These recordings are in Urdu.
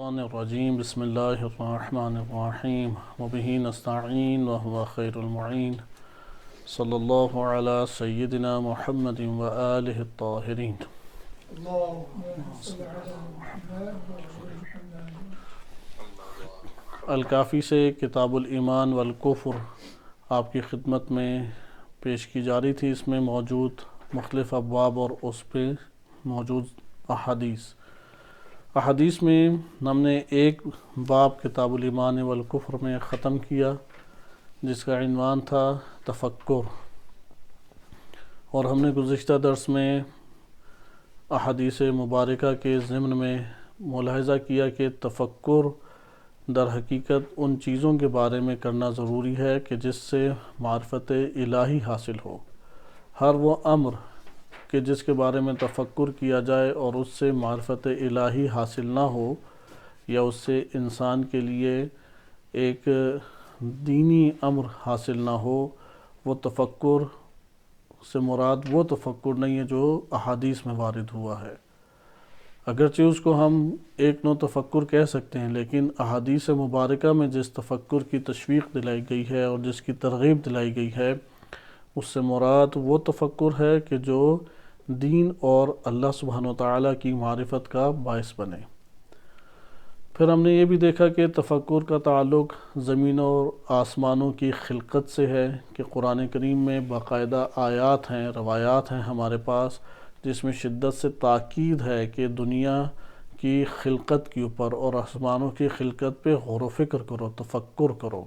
الشیطان الرجیم بسم اللہ الرحمن الرحیم وبہ نستعین وهو خیر المعین صلی اللہ علی سیدنا محمد وآلہ الطاہرین۔ الکافی سے کتاب الایمان والکفر آپ کی خدمت میں پیش کی جا رہی تھی۔ اس میں موجود مختلف ابواب اور اس پہ موجود احادیث میں ہم نے ایک باب کتاب الایمان والکفر میں ختم کیا جس کا عنوان تھا تفکر، اور ہم نے گزشتہ درس میں احادیث مبارکہ کے ضمن میں ملاحظہ کیا کہ تفکر در حقیقت ان چیزوں کے بارے میں کرنا ضروری ہے کہ جس سے معرفت الہی حاصل ہو۔ ہر وہ امر کہ جس کے بارے میں تفکر کیا جائے اور اس سے معرفت الہی حاصل نہ ہو، یا اس سے انسان کے لیے ایک دینی امر حاصل نہ ہو، وہ تفکر سے مراد وہ تفکر نہیں ہے جو احادیث میں وارد ہوا ہے۔ اگرچہ اس کو ہم ایک نوع تفکر کہہ سکتے ہیں، لیکن احادیث مبارکہ میں جس تفکر کی تشویق دلائی گئی ہے اور جس کی ترغیب دلائی گئی ہے، اس سے مراد وہ تفکر ہے کہ جو دین اور اللہ سبحانہ وتعالیٰ کی معرفت کا باعث بنے۔ پھر ہم نے یہ بھی دیکھا کہ تفکر کا تعلق زمین اور آسمانوں کی خلقت سے ہے، کہ قرآن کریم میں باقاعدہ آیات ہیں، روایات ہیں ہمارے پاس، جس میں شدت سے تاکید ہے کہ دنیا کی خلقت کے اوپر اور آسمانوں کی خلقت پہ غور و فکر کرو، تفکر کرو۔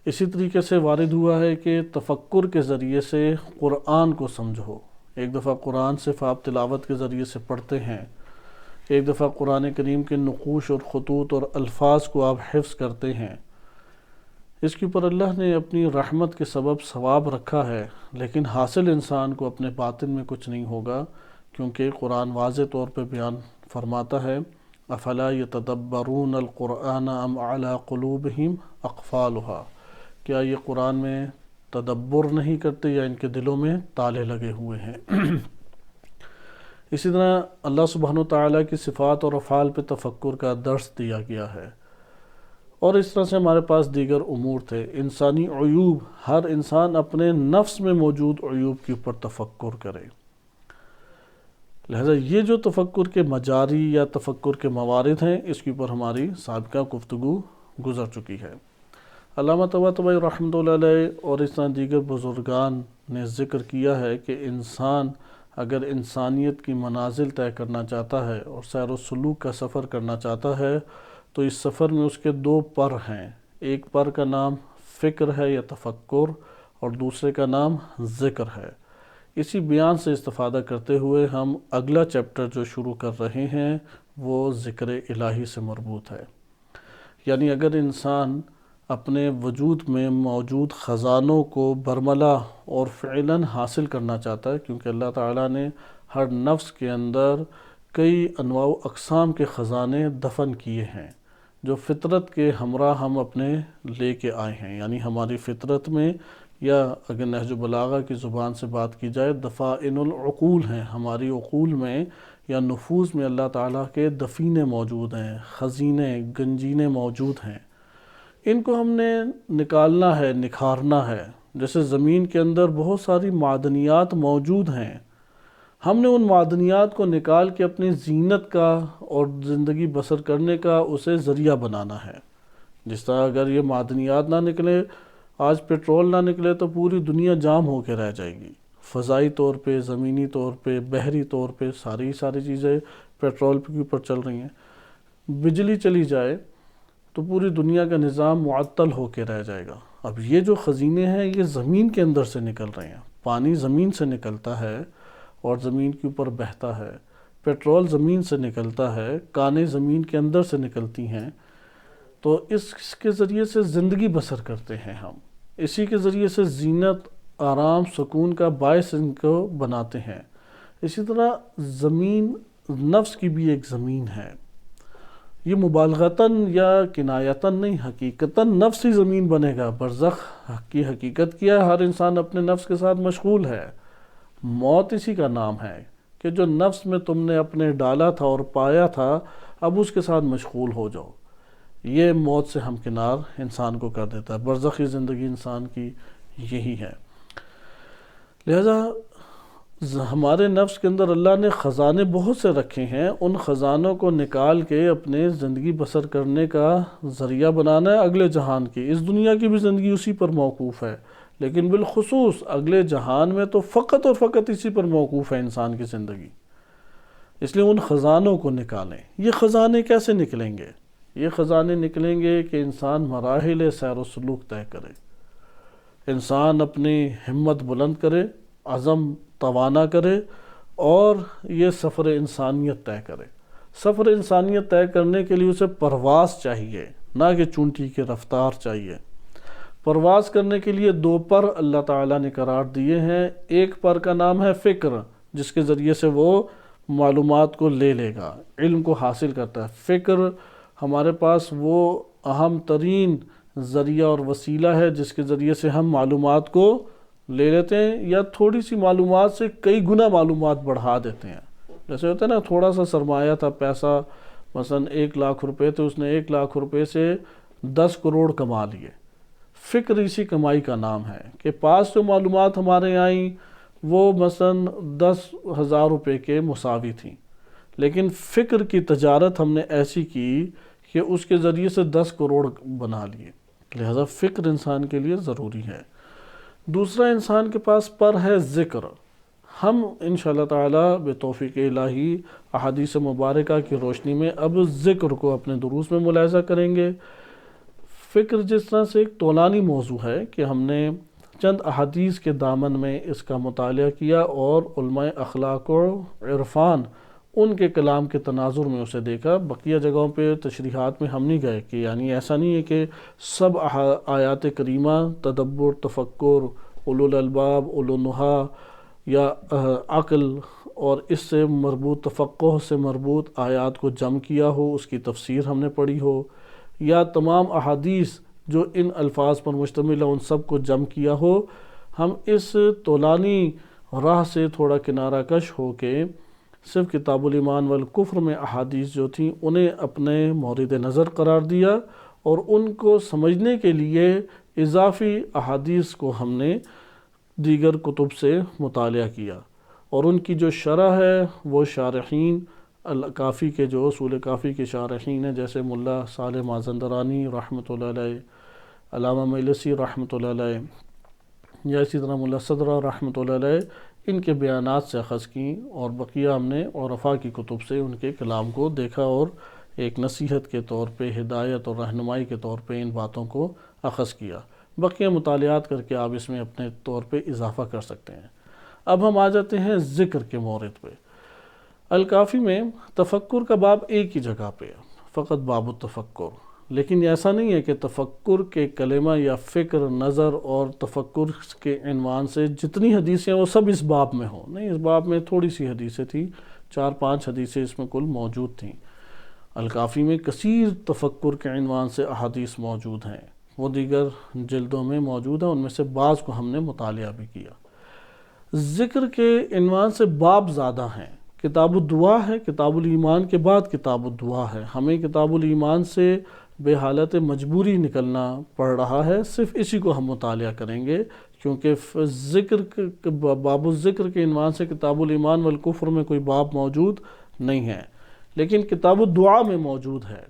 اسی طریقے سے وارد ہوا ہے کہ تفکر کے ذریعے سے قرآن کو سمجھو۔ ایک دفعہ قرآن صرف آپ تلاوت کے ذریعے سے پڑھتے ہیں، ایک دفعہ قرآن کریم کے نقوش اور خطوط اور الفاظ کو آپ حفظ کرتے ہیں۔ اس کے اوپر اللہ نے اپنی رحمت کے سبب ثواب رکھا ہے، لیکن حاصل انسان کو اپنے باطن میں کچھ نہیں ہوگا، کیونکہ قرآن واضح طور پہ بیان فرماتا ہے افلا یتدبرون القرآن ام علی قلوبہم اقفالھا، کیا یہ قرآن میں تدبر نہیں کرتے یا ان کے دلوں میں تالے لگے ہوئے ہیں۔ اسی طرح اللہ سبحانہ وتعالیٰ کی صفات اور افعال پہ تفکر کا درس دیا گیا ہے، اور اس طرح سے ہمارے پاس دیگر امور تھے۔ انسانی عیوب، ہر انسان اپنے نفس میں موجود عیوب کے اوپر تفکر کرے، لہذا یہ جو تفکر کے مجاری یا تفکر کے موارد ہیں، اس کے اوپر ہماری سابقہ گفتگو گزر چکی ہے۔ علامہ طباطبائی رحمۃ اللہ علیہ اور اس طرح دیگر بزرگان نے ذکر کیا ہے کہ انسان اگر انسانیت کی منازل طے کرنا چاہتا ہے اور سیر و سلوک کا سفر کرنا چاہتا ہے، تو اس سفر میں اس کے دو پر ہیں۔ ایک پر کا نام فکر ہے یا تفکر، اور دوسرے کا نام ذکر ہے۔ اسی بیان سے استفادہ کرتے ہوئے ہم اگلا چیپٹر جو شروع کر رہے ہیں وہ ذکر الہی سے مربوط ہے۔ یعنی اگر انسان اپنے وجود میں موجود خزانوں کو برملا اور فعلاً حاصل کرنا چاہتا ہے، کیونکہ اللہ تعالیٰ نے ہر نفس کے اندر کئی انواع و اقسام کے خزانے دفن کیے ہیں جو فطرت کے ہمراہ ہم اپنے لے کے آئے ہیں۔ یعنی ہماری فطرت میں، یا اگر نہج بلاغہ کی زبان سے بات کی جائے، دفائن العقول ہیں، ہماری عقول میں یا نفوذ میں اللہ تعالیٰ کے دفینے موجود ہیں، خزینے، گنجینے موجود ہیں۔ ان کو ہم نے نکالنا ہے، نکھارنا ہے۔ جیسے زمین کے اندر بہت ساری معدنیات موجود ہیں، ہم نے ان معدنیات کو نکال کے اپنی زینت کا اور زندگی بسر کرنے کا اسے ذریعہ بنانا ہے۔ جس طرح اگر یہ معدنیات نہ نکلے، آج پیٹرول نہ نکلے، تو پوری دنیا جام ہو کے رہ جائے گی۔ فضائی طور پہ، زمینی طور پہ، بحری طور پہ ساری چیزیں پیٹرول کے اوپر چل رہی ہیں۔ بجلی چلی جائے تو پوری دنیا کا نظام معطل ہو کے رہ جائے گا۔ اب یہ جو خزینے ہیں یہ زمین کے اندر سے نکل رہے ہیں۔ پانی زمین سے نکلتا ہے اور زمین کے اوپر بہتا ہے، پیٹرول زمین سے نکلتا ہے، کانیں زمین کے اندر سے نکلتی ہیں، تو اس کے ذریعے سے زندگی بسر کرتے ہیں ہم، اسی کے ذریعے سے زینت، آرام، سکون کا باعث ان کو بناتے ہیں۔ اسی طرح زمین نفس کی بھی ایک زمین ہے، یہ مبالغتاً یا کنایتاً نہیں، حقیقتاً نفس ہی زمین بنے گا۔ برزخ کی حقیقت کیا ہے؟ ہر انسان اپنے نفس کے ساتھ مشغول ہے۔ موت اسی کا نام ہے کہ جو نفس میں تم نے اپنے ڈالا تھا اور پایا تھا، اب اس کے ساتھ مشغول ہو جاؤ۔ یہ موت سے ہمکنار انسان کو کر دیتا ہے۔ برزخی زندگی انسان کی یہی ہے۔ لہذا ہمارے نفس کے اندر اللہ نے خزانے بہت سے رکھے ہیں، ان خزانوں کو نکال کے اپنے زندگی بسر کرنے کا ذریعہ بنانا ہے اگلے جہان کی۔ اس دنیا کی بھی زندگی اسی پر موقوف ہے، لیکن بالخصوص اگلے جہان میں تو فقط اور فقط اسی پر موقوف ہے انسان کی زندگی۔ اس لیے ان خزانوں کو نکالیں۔ یہ خزانے کیسے نکلیں گے؟ یہ خزانے نکلیں گے کہ انسان مراحل سیر و سلوک طے کرے، انسان اپنی ہمت بلند کرے، عزم توانا کرے، اور یہ سفر انسانیت طے کرے۔ سفر انسانیت طے کرنے کے لیے اسے پرواز چاہیے، نہ کہ چونٹی کی رفتار چاہیے۔ پرواز کرنے کے لیے 2 پر اللہ تعالیٰ نے قرار دیے ہیں۔ ایک پر کا نام ہے فکر، جس کے ذریعے سے وہ معلومات کو لے لے گا، علم کو حاصل کرتا ہے۔ فکر ہمارے پاس وہ اہم ترین ذریعہ اور وسیلہ ہے جس کے ذریعے سے ہم معلومات کو لے لیتے ہیں، یا تھوڑی سی معلومات سے کئی گنا معلومات بڑھا دیتے ہیں۔ جیسے ہوتا ہے نا، تھوڑا سا سرمایہ تھا، پیسہ مثلا 1 لاکھ روپے، تو اس نے 1 لاکھ روپے سے 10 کروڑ کما لیے۔ فکر اسی کمائی کا نام ہے کہ پاس جو معلومات ہمارے آئیں وہ مثلا 10,000 روپے کے مساوی تھیں، لیکن فکر کی تجارت ہم نے ایسی کی کہ اس کے ذریعے سے 10 کروڑ بنا لیے۔ لہذا فکر انسان کے لیے ضروری ہے۔ دوسرا انسان کے پاس پر ہے ذکر۔ ہم انشاءاللہ تعالی بتوفیق الہی احادیث مبارکہ کی روشنی میں اب ذکر کو اپنے دروس میں ملاحظہ کریں گے۔ فکر جس طرح سے ایک طولانی موضوع ہے کہ ہم نے چند احادیث کے دامن میں اس کا مطالعہ کیا، اور علماء اخلاق و عرفان ان کے کلام کے تناظر میں اسے دیکھا۔ بقیہ جگہوں پہ تشریحات میں ہم نہیں گئے، کہ یعنی ایسا نہیں ہے کہ سب آیات کریمہ تدبر، تفکر، اولو الالباب، اولو النہا یا عقل اور اس سے مربوط تفقہ سے مربوط آیات کو جمع کیا ہو، اس کی تفسیر ہم نے پڑھی ہو، یا تمام احادیث جو ان الفاظ پر مشتمل ہے ان سب کو جمع کیا ہو۔ ہم اس طولانی راہ سے تھوڑا کنارہ کش ہو کے صرف کتاب الایمان والکفر میں احادیث جو تھیں انہیں اپنے مورد نظر قرار دیا، اور ان کو سمجھنے کے لیے اضافی احادیث کو ہم نے دیگر کتب سے مطالعہ کیا، اور ان کی جو شرح ہے وہ شارحین کافی کے، جو اصول کافی کے شارحین ہیں، جیسے ملا صالح مازندرانی رحمۃ اللہ علیہ، علامہ مجلسی رحمۃ اللہ علیہ، یا اسی طرح ملا صدرہ رحمۃ اللہ علیہ، ان کے بیانات سے اخذ کیں، اور بقیہ ہم نے عرفاء کی کتب سے ان کے کلام کو دیکھا، اور ایک نصیحت کے طور پہ، ہدایت اور رہنمائی کے طور پہ ان باتوں کو اخذ کیا۔ بقیہ مطالعات کر کے آپ اس میں اپنے طور پہ اضافہ کر سکتے ہیں۔ اب ہم آ جاتے ہیں ذکر کے مورد پہ۔ الکافی میں تفکر کا باب ایک ہی جگہ پہ ہے، فقط باب التفکر، لیکن ایسا نہیں ہے کہ تفکر کے کلمہ یا فکر، نظر اور تفکر کے عنوان سے جتنی حدیثیں وہ سب اس باب میں ہوں۔ نہیں، اس باب میں تھوڑی سی حدیثیں تھیں، 4-5 حدیثیں اس میں کل موجود تھیں۔ الکافی میں کثیر تفکر کے عنوان سے احادیث موجود ہیں، وہ دیگر جلدوں میں موجود ہیں، ان میں سے بعض کو ہم نے مطالعہ بھی کیا۔ ذکر کے عنوان سے باب زیادہ ہیں۔ کتاب الدعا ہے، کتاب الایمان کے بعد کتاب الدعا ہے۔ ہمیں کتاب الایمان سے بے حالت مجبوری نکلنا پڑ رہا ہے، صرف اسی کو ہم مطالعہ کریں گے، کیونکہ باب الذکر کے عنوان سے کتاب الایمان والکفر میں کوئی باب موجود نہیں ہے، لیکن کتاب الدعا میں موجود ہے۔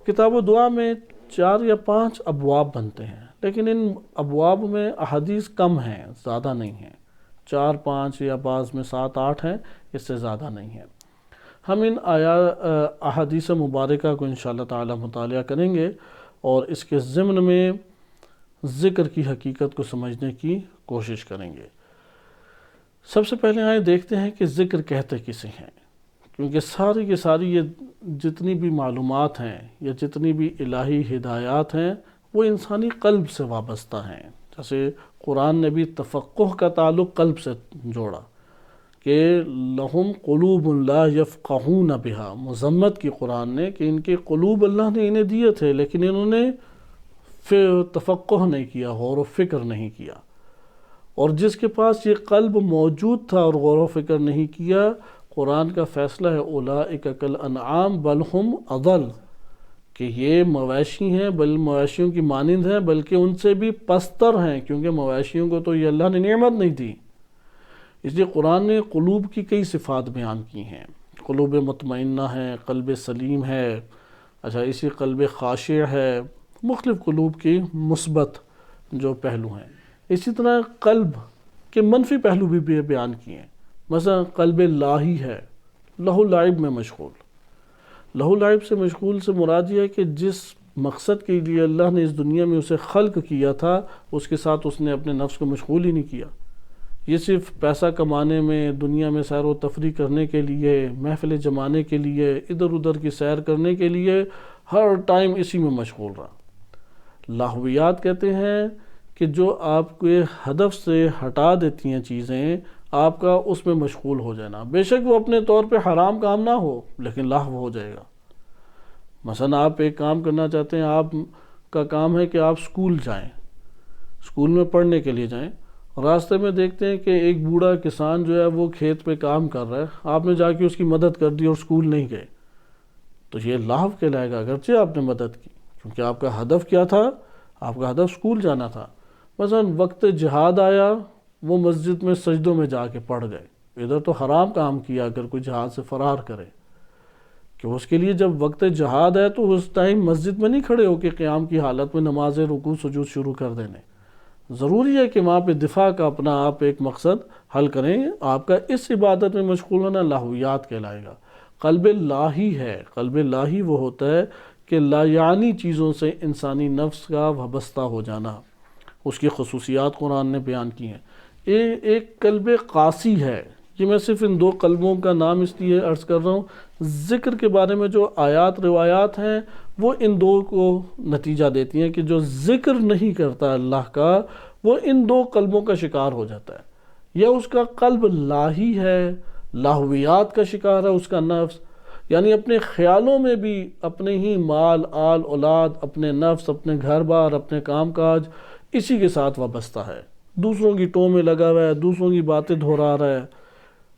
کتاب الدعا میں 4 یا 5 ابواب بنتے ہیں، لیکن ان ابواب میں احادیث کم ہیں، زیادہ نہیں ہیں، 4-5 یا بعض میں 7-8 ہیں، اس سے زیادہ نہیں ہیں۔ ہم ان احادیث مبارکہ کو انشاءاللہ تعالی مطالعہ کریں گے، اور اس کے ضمن میں ذکر کی حقیقت کو سمجھنے کی کوشش کریں گے۔ سب سے پہلے آئیں دیکھتے ہیں کہ ذکر کہتے کسے ہیں، کیونکہ ساری کی ساری یہ جتنی بھی معلومات ہیں یا جتنی بھی الہی ہدایات ہیں وہ انسانی قلب سے وابستہ ہیں۔ جیسے قرآن نے بھی تفقہ کا تعلق قلب سے جوڑا کہ لہم قلوب لا یفقہون بہا، مذمت کی قرآن نے کہ ان کے قلوب اللہ نے انہیں دیے تھے، لیکن انہوں نے تفقہ نہیں کیا، غور و فکر نہیں کیا۔ اور جس کے پاس یہ قلب موجود تھا اور غور و فکر نہیں کیا، قرآن کا فیصلہ ہے اولئک کالانعام بل ہم اضل، کہ یہ مویشی ہیں بل مویشیوں کی مانند ہیں، بلکہ ان سے بھی پستر ہیں، کیونکہ مویشیوں کو تو یہ اللہ نے نعمت نہیں دی۔ اس لیے قرآن نے قلوب کی کئی صفات بیان کی ہیں، قلوب مطمئنہ ہے، قلب سلیم ہے، اسی قلب خاشع ہے، مختلف قلوب کی مثبت جو پہلو ہیں۔ اسی طرح قلب کے منفی پہلو بھی بیان کیے ہیں، مثلا قلب لاہی ہے، لہو لعب میں مشغول۔ لہو لعب سے مشغول سے مراد یہ ہے کہ جس مقصد کے لیے اللہ نے اس دنیا میں اسے خلق کیا تھا، اس کے ساتھ اس نے اپنے نفس کو مشغول ہی نہیں کیا۔ یہ صرف پیسہ کمانے میں، دنیا میں سیر و تفریح کرنے کے لیے، محفل جمانے کے لیے، ادھر ادھر کی سیر کرنے کے لیے ہر ٹائم اسی میں مشغول رہا۔ لاہویات کہتے ہیں کہ جو آپ کے ہدف سے ہٹا دیتی ہیں چیزیں، آپ کا اس میں مشغول ہو جانا، بے شک وہ اپنے طور پہ حرام کام نہ ہو لیکن لاہو ہو جائے گا۔ مثلا آپ ایک کام کرنا چاہتے ہیں، آپ کا کام ہے کہ آپ سکول جائیں، سکول میں پڑھنے کے لیے جائیں، راستے میں دیکھتے ہیں کہ ایک بوڑھا کسان جو ہے وہ کھیت پہ کام کر رہا ہے، آپ نے جا کے اس کی مدد کر دی اور سکول نہیں گئے، تو یہ لاہو کہلائے گا، اگرچہ آپ نے مدد کی، کیونکہ آپ کا ہدف کیا تھا؟ آپ کا ہدف سکول جانا تھا۔ مثلا وقت جہاد آیا، وہ مسجد میں سجدوں میں جا کے پڑھ گئے، ادھر تو حرام کام کیا اگر کوئی جہاد سے فرار کرے، کہ اس کے لیے جب وقت جہاد ہے تو اس ٹائم مسجد میں نہیں کھڑے ہو کے قیام کی حالت میں نماز رکوع سجود شروع کر دینے، ضروری ہے کہ وہاں پہ دفاع کا اپنا آپ ایک مقصد حل کریں۔ آپ کا اس عبادت میں مشغول ہونا لاہویات کہلائے گا۔ قلب لاہی ہے، قلب لاہی وہ ہوتا ہے کہ لا یعنی چیزوں سے انسانی نفس کا وابستہ ہو جانا، اس کی خصوصیات قرآن نے بیان کی ہیں۔ ایک قلب قاسی ہے، یہ میں صرف ان دو قلبوں کا نام اس لیے عرض کر رہا ہوں، ذکر کے بارے میں جو آیات روایات ہیں وہ ان دو کو نتیجہ دیتی ہیں کہ جو ذکر نہیں کرتا اللہ کا، وہ ان دو قلبوں کا شکار ہو جاتا ہے، یا اس کا قلب لاہی ہے، لاہویات کا شکار ہے اس کا نفس، یعنی اپنے خیالوں میں بھی اپنے ہی مال آل اولاد، اپنے نفس، اپنے گھر بار، اپنے کام کاج، اسی کے ساتھ وابستہ ہے، دوسروں کی ٹوں میں لگا ہوا ہے، دوسروں کی باتیں دہرا رہا ہے،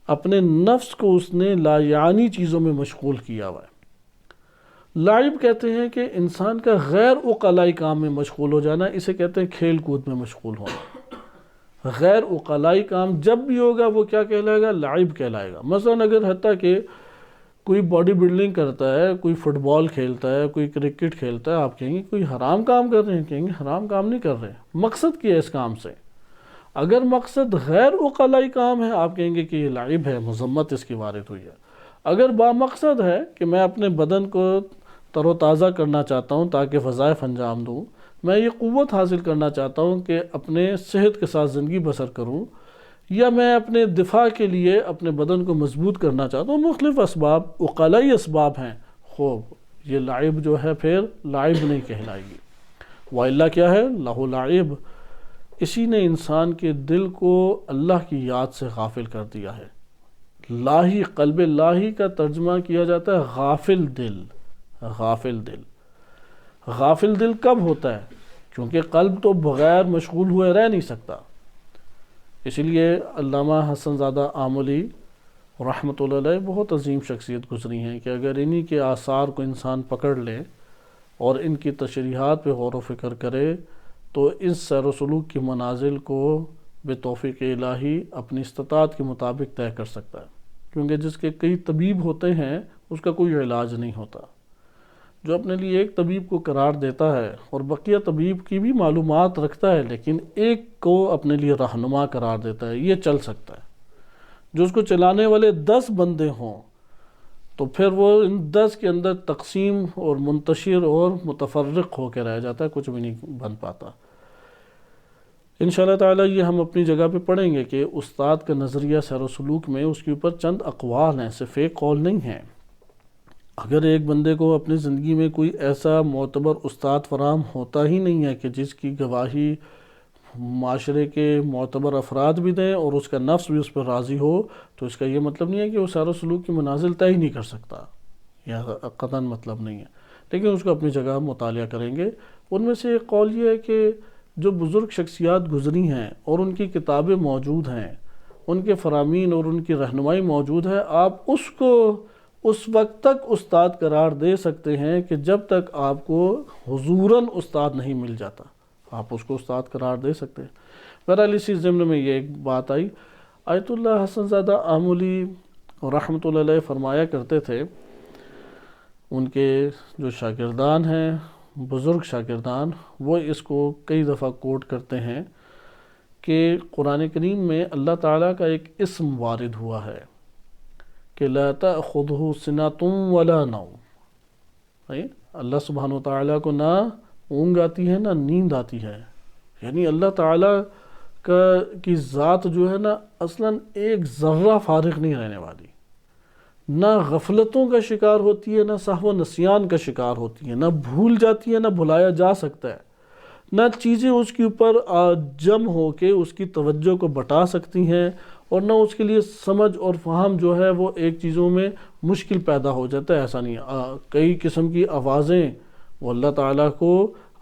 اپنے نفس کو اس نے لا یعنی چیزوں میں مشغول کیا ہوا ہے۔ لعب کہتے ہیں کہ انسان کا غیر عقلائی کام میں مشغول ہو جانا، اسے کہتے ہیں کھیل کود میں مشغول ہونا۔ غیر عقلائی کام جب بھی ہوگا وہ کیا کہلائے گا؟ لعب کہلائے گا۔ مثلا اگر حتیٰ کہ کوئی باڈی بلڈنگ کرتا ہے، کوئی فٹ بال کھیلتا ہے، کوئی کرکٹ کھیلتا ہے، آپ کہیں گے کوئی حرام کام کر رہے ہیں؟ کہیں گے حرام کام نہیں کر رہے، مقصد کیا ہے اس کام سے؟ اگر مقصد غیر عقلائی کام ہے، آپ کہیں گے کہ یہ لعب ہے، مذمت اس کی وارد ہوئی ہے۔ اگر با مقصد ہے کہ میں اپنے بدن کو تر و تازہ کرنا چاہتا ہوں تاکہ وظائف انجام دوں، میں یہ قوت حاصل کرنا چاہتا ہوں کہ اپنے صحت کے ساتھ زندگی بسر کروں، یا میں اپنے دفاع کے لیے اپنے بدن کو مضبوط کرنا چاہتا ہوں، مختلف اسباب، عقلائی اسباب ہیں، خوب یہ لعب جو ہے پھر لعب نہیں کہلائے گی۔ وَإِلَّا کیا ہے؟ لَهُ لعب، اسی نے انسان کے دل کو اللہ کی یاد سے غافل کر دیا ہے۔ لاہی، قلب لاہی کا ترجمہ کیا جاتا ہے غافل دل۔ غافل دل، غافل دل کب ہوتا ہے؟ کیونکہ قلب تو بغیر مشغول ہوئے رہ نہیں سکتا۔ اسی لیے علامہ حسن زادہ آملی رحمۃ اللہ علیہ بہت عظیم شخصیت گزری ہیں کہ اگر انہی کے آثار کو انسان پکڑ لے اور ان کی تشریحات پہ غور و فکر کرے تو اس سیر و سلوک کی منازل کو بتوفیق الہی اپنی استطاعت کے مطابق طے کر سکتا ہے، کیونکہ جس کے کئی طبیب ہوتے ہیں اس کا کوئی علاج نہیں ہوتا۔ جو اپنے لیے ایک طبیب کو قرار دیتا ہے اور بقیہ طبیب کی بھی معلومات رکھتا ہے لیکن ایک کو اپنے لیے رہنما قرار دیتا ہے، یہ چل سکتا ہے۔ جو اس کو چلانے والے 10 بندے ہوں تو پھر وہ ان 10 کے اندر تقسیم اور منتشر اور متفرق ہو کے رہ جاتا ہے، کچھ بھی نہیں بن پاتا۔ انشاءاللہ تعالی یہ ہم اپنی جگہ پہ پڑھیں گے کہ استاد کا نظریہ سیر و سلوک میں اس کے اوپر چند اقوال ہیں، صرف ایک قول نہیں ہے۔ اگر ایک بندے کو اپنی زندگی میں کوئی ایسا معتبر استاد فراہم ہوتا ہی نہیں ہے کہ جس کی گواہی معاشرے کے معتبر افراد بھی دیں اور اس کا نفس بھی اس پر راضی ہو، تو اس کا یہ مطلب نہیں ہے کہ وہ سیر و سلوک کی منازل طے ہی نہیں کر سکتا، یہ قطعاً مطلب نہیں ہے، لیکن اس کو اپنی جگہ مطالعہ کریں گے۔ ان میں سے ایک قول یہ ہے کہ جو بزرگ شخصیات گزری ہیں اور ان کی کتابیں موجود ہیں، ان کے فرامین اور ان کی رہنمائی موجود ہے، آپ اس کو اس وقت تک استاد قرار دے سکتے ہیں کہ جب تک آپ کو حضوراً استاد نہیں مل جاتا، آپ اس کو استاد قرار دے سکتے ہیں۔ بہرحال اسی ضمن میں یہ ایک بات آئی، آیت اللہ حسن زادہ آمولی رحمۃ اللہ علیہ فرمایا کرتے تھے، ان کے جو شاگردان ہیں، بزرگ شاگردان، وہ اس کو کئی دفعہ کوٹ کرتے ہیں کہ قرآن کریم میں اللہ تعالیٰ کا ایک اسم وارد ہوا ہے کہ لا تأخذہ سنۃ ولا نوم، اللہ سبحانہ و تعالیٰ کو نہ اونگ آتی ہے نہ نیند آتی ہے، یعنی اللہ تعالیٰ کی ذات جو ہے نا اصلاً ایک ذرہ فارغ نہیں رہنے والی، نہ غفلتوں کا شکار ہوتی ہے، نہ سہو و نسیان کا شکار ہوتی ہے، نہ بھول جاتی ہے، نہ بھلایا جا سکتا ہے، نہ چیزیں اس کے اوپر جم ہو کے اس کی توجہ کو بٹا سکتی ہیں، اور نہ اس کے لیے سمجھ اور فہم جو ہے وہ ایک چیزوں میں مشکل پیدا ہو جاتا ہے، ایسا نہیں ہے۔ کئی قسم کی آوازیں وہ اللہ تعالیٰ کو